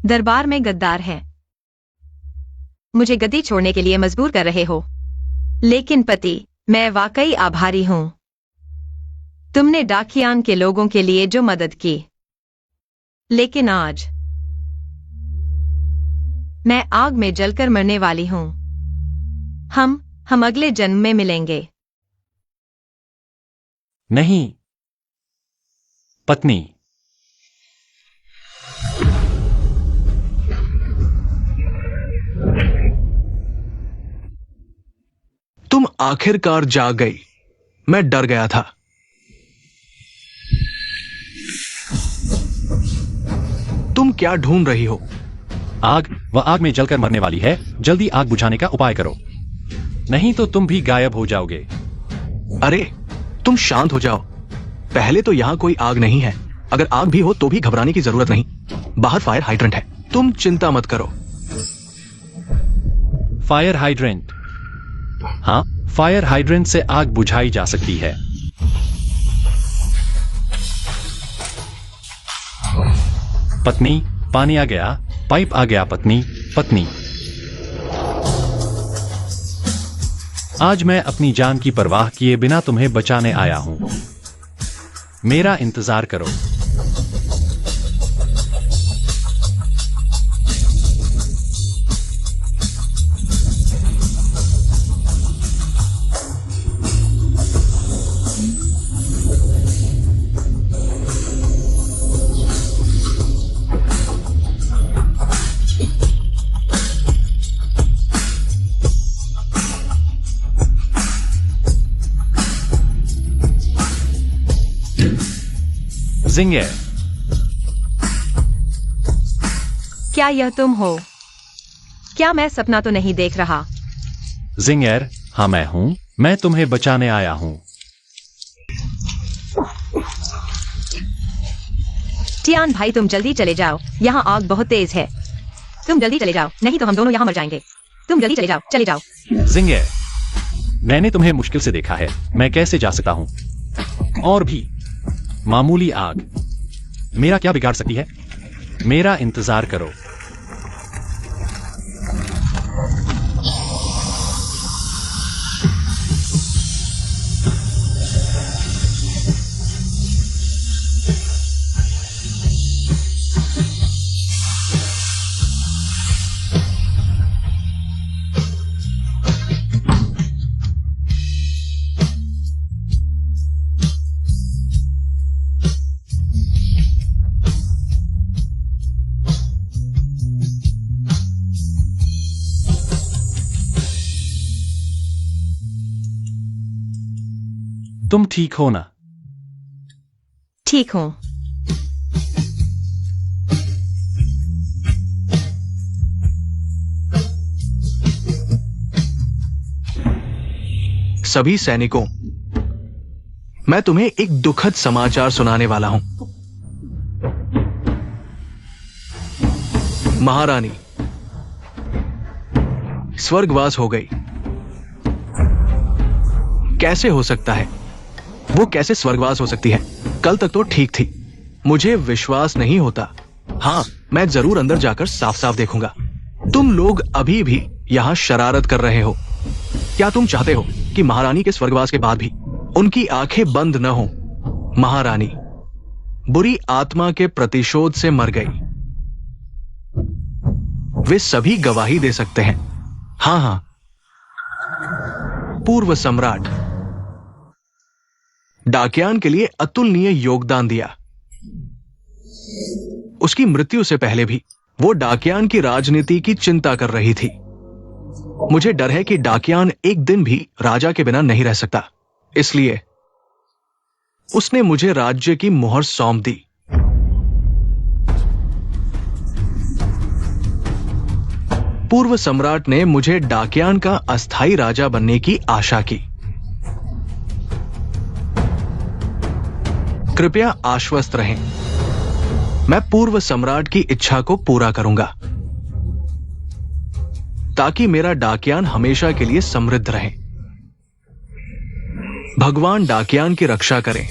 दरबार में गद्दार हैं। मुझे गद्दी छोड़ने के लिए मजबूर कर रहे हो। लेकिन पति, मैं वाकई आभारी हूं। तुमने डाकियान के लोगों के लिए जो मदद की। लेकिन आज मैं आग में जलकर मरने वाली हूं। हम अगले जन्म में मिलेंगे। नहीं। पत्नी। तुम आखिरकार जाग गई। मैं डर गया था। तुम क्या ढूंढ रही हो? आग। वह आग में जलकर मरने वाली है, जल्दी आग बुझाने का उपाय करो, नहीं तो तुम भी गायब हो जाओगे। अरे तुम शांत हो जाओ। पहले तो यहां कोई आग नहीं है। अगर आग भी हो तो भी घबराने की जरूरत नहीं। बाहर फायर हाइड्रेंट है। तुम चिंता मत करो। Fire hydrant. हाँ, फायर हाइड्रेंट से आग बुझाई जा सकती है। पत्नी, पानी आ गया, पाइप आ गया। पत्नी। पत्नी। आज मैं अपनी जान की परवाह किए बिना तुम्हें बचाने आया हूं। मेरा इंतजार करो। जिंगेर। क्या यह तुम हो? क्या मैं सपना तो नहीं देख रहा? जिंगेर, हाँ मैं हूं। मैं तुम्हें बचाने आया हूं। टियान भाई, तुम जल्दी चले जाओ, यहाँ आग बहुत तेज है। तुम जल्दी चले जाओ, नहीं तो हम दोनों यहाँ मर जाएंगे। तुम जल्दी चले जाओ, चले जाओ। जिंगेर, मैंने तुम्हें मुश्किल से देखा है, मैं कैसे जा सकता हूं? और भी मामूली आग मेरा क्या बिगाड़ सकती है? मेरा इंतजार करो। तुम ठीक हो ना? ठीक हूँ। सभी सैनिकों, मैं तुम्हें एक दुखद समाचार सुनाने वाला हूं। महारानी स्वर्गवास हो गई। कैसे हो सकता है? वो कैसे स्वर्गवास हो सकती है? कल तक तो ठीक थी। मुझे विश्वास नहीं होता। हां, मैं जरूर अंदर जाकर साफ साफ देखूंगा। तुम लोग अभी भी यहां शरारत कर रहे हो। क्या तुम चाहते हो कि महारानी के स्वर्गवास के बाद भी उनकी आंखें बंद न हो? महारानी बुरी आत्मा के प्रतिशोध से मर गई। वे सभी गवाही दे सकते हैं। हां हां, पूर्व सम्राट डाकियान के लिए अतुलनीय योगदान दिया। उसकी मृत्यु से पहले भी वो डाकियान की राजनीति की चिंता कर रही थी। मुझे डर है कि डाकियान एक दिन भी राजा के बिना नहीं रह सकता। इसलिए उसने मुझे राज्य की मुहर सौंप दी। पूर्व सम्राट ने मुझे डाकियान का अस्थायी राजा बनने की आशा की। कृपया आश्वस्त रहें, मैं पूर्व सम्राट की इच्छा को पूरा करूंगा ताकि मेरा डाकियान हमेशा के लिए समृद्ध रहे। भगवान डाकियान की रक्षा करें।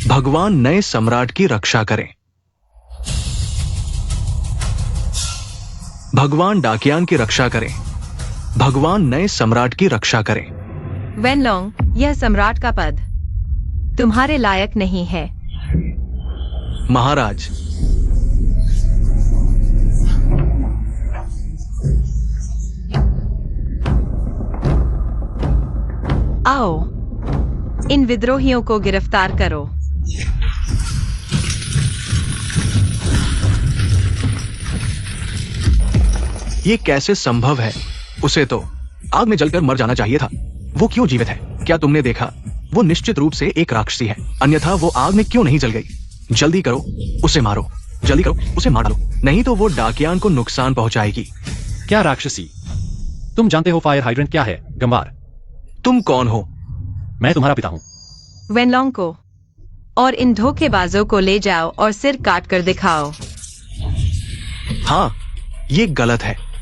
भगवान नए सम्राट की रक्षा करें। भगवान डाकियान की रक्षा करें। भगवान नए सम्राट की रक्षा करें। वेनलोंग, यह सम्राट का पद तुम्हारे लायक नहीं है। महाराज, आओ, इन विद्रोहियों को गिरफ्तार करो। ये कैसे संभव है? उसे तो आग में जलकर मर जाना चाहिए था। वो क्यों जीवित है? क्या तुमने देखा? वो निश्चित रूप से एक राक्षसी है, अन्यथा वो आग में क्यों नहीं जल गई? जल्दी करो, उसे मारो। जल्दी करो, उसे मार डालो, नहीं तो वो डाकियान को नुकसान पहुंचाएगी। क्या राक्षसी? तुम जानते हो फायर हाइड्रेंट क्या है, गंवार? तुम कौन हो? मैं तुम्हारा पिता हूं। वेनलोंग को और इन धोखेबाजों को ले जाओ और सिर काट कर दिखाओ। हां, ये गलत है।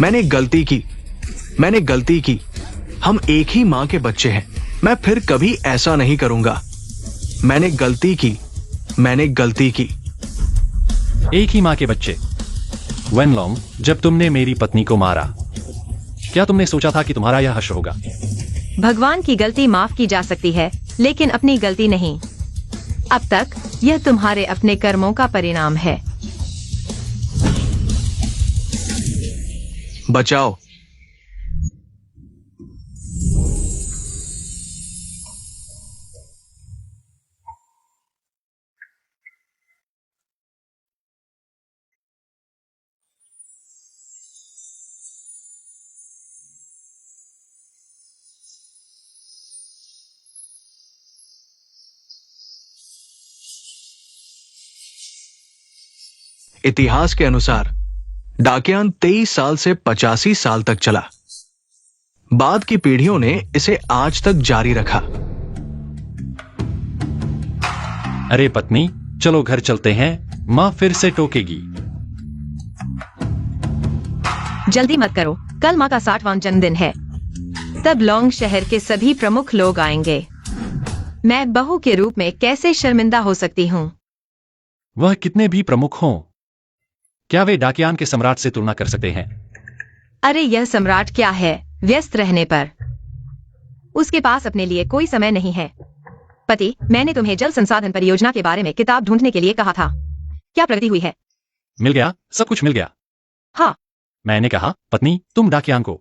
मैंने गलती की। हम एक ही मां के बच्चे हैं। मैं फिर कभी ऐसा नहीं करूंगा। मैंने गलती की। एक ही मां के बच्चे। वेनलोंग, जब तुमने मेरी पत्नी को मारा, क्या तुमने सोचा था कि तुम्हारा यह हश्र होगा? भगवान की गलती माफ की जा सकती है, लेकिन अपनी गलती नहीं। अब तक यह तुम्हारे अपने कर्मों का परिणाम है। बचाओ। इतिहास के अनुसार डाकियान 23 साल से 85 साल तक चला। बाद की पीढ़ियों ने इसे आज तक जारी रखा। अरे पत्नी, चलो घर चलते हैं, मां फिर से टोकेगी। जल्दी मत करो, कल माँ का 60वां जन्मदिन है। तब लौंग शहर के सभी प्रमुख लोग आएंगे। मैं बहू के रूप में कैसे शर्मिंदा हो सकती हूँ? वह कितने भी प्रमुख हों, क्या वे डाकियान के सम्राट से तुलना कर सकते हैं? अरे यह सम्राट क्या है, व्यस्त रहने पर। उसके पास अपने लिए कोई समय नहीं है। पति, मैंने तुम्हें जल संसाधन परियोजना के बारे में किताब ढूंढने के लिए कहा था। क्या प्रगति हुई है? मिल गया, सब कुछ मिल गया। हाँ। मैंने कहा, पत्नी, तुम डाकियान को,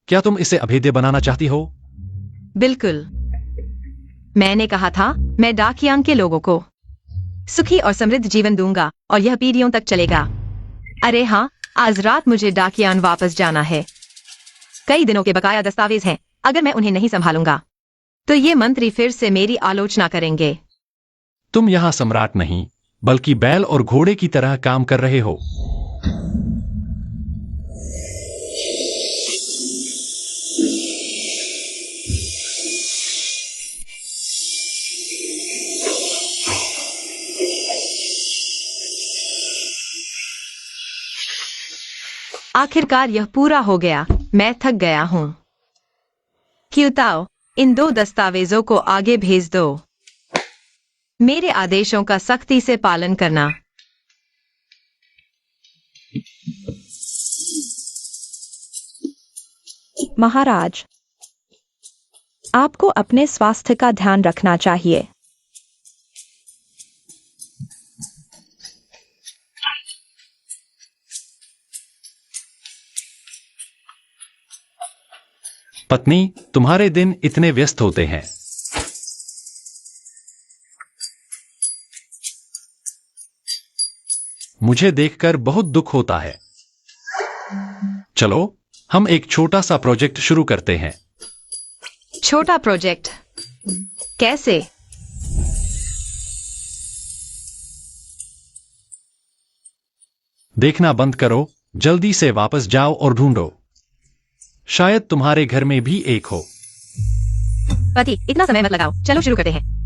क्या तुम इसे अभेद्य बनाना चाहती हो? बिल्कुल। मैंने कहा था, मैं डाकियान के लोगों को सुखी और समृद्ध जीवन दूंगा और यह पीढ़ियों तक चलेगा। अरे हाँ, आज रात मुझे डाकियान वापस जाना है। कई दिनों के बकाया दस्तावेज हैं। अगर मैं उन्हें नहीं संभालूंगा तो ये मंत्री फिर से मेरी आलोचना करेंगे। तुम यहाँ सम्राट नहीं बल्कि बैल और घोड़े की तरह काम कर रहे हो। आखिरकार यह पूरा हो गया। मैं थक गया हूँ। क्यूताओ, इन 2 दस्तावेजों को आगे भेज दो। मेरे आदेशों का सख्ती से पालन करना। महाराज, आपको अपने स्वास्थ्य का ध्यान रखना चाहिए। पत्नी, तुम्हारे दिन इतने व्यस्त होते हैं। मुझे देखकर बहुत दुख होता है। चलो हम एक छोटा सा प्रोजेक्ट शुरू करते हैं। छोटा प्रोजेक्ट? कैसे? देखना बंद करो, जल्दी से वापस जाओ और ढूंढो। शायद तुम्हारे घर में भी एक हो। पति, इतना समय मत लगाओ, चलो शुरू करते हैं।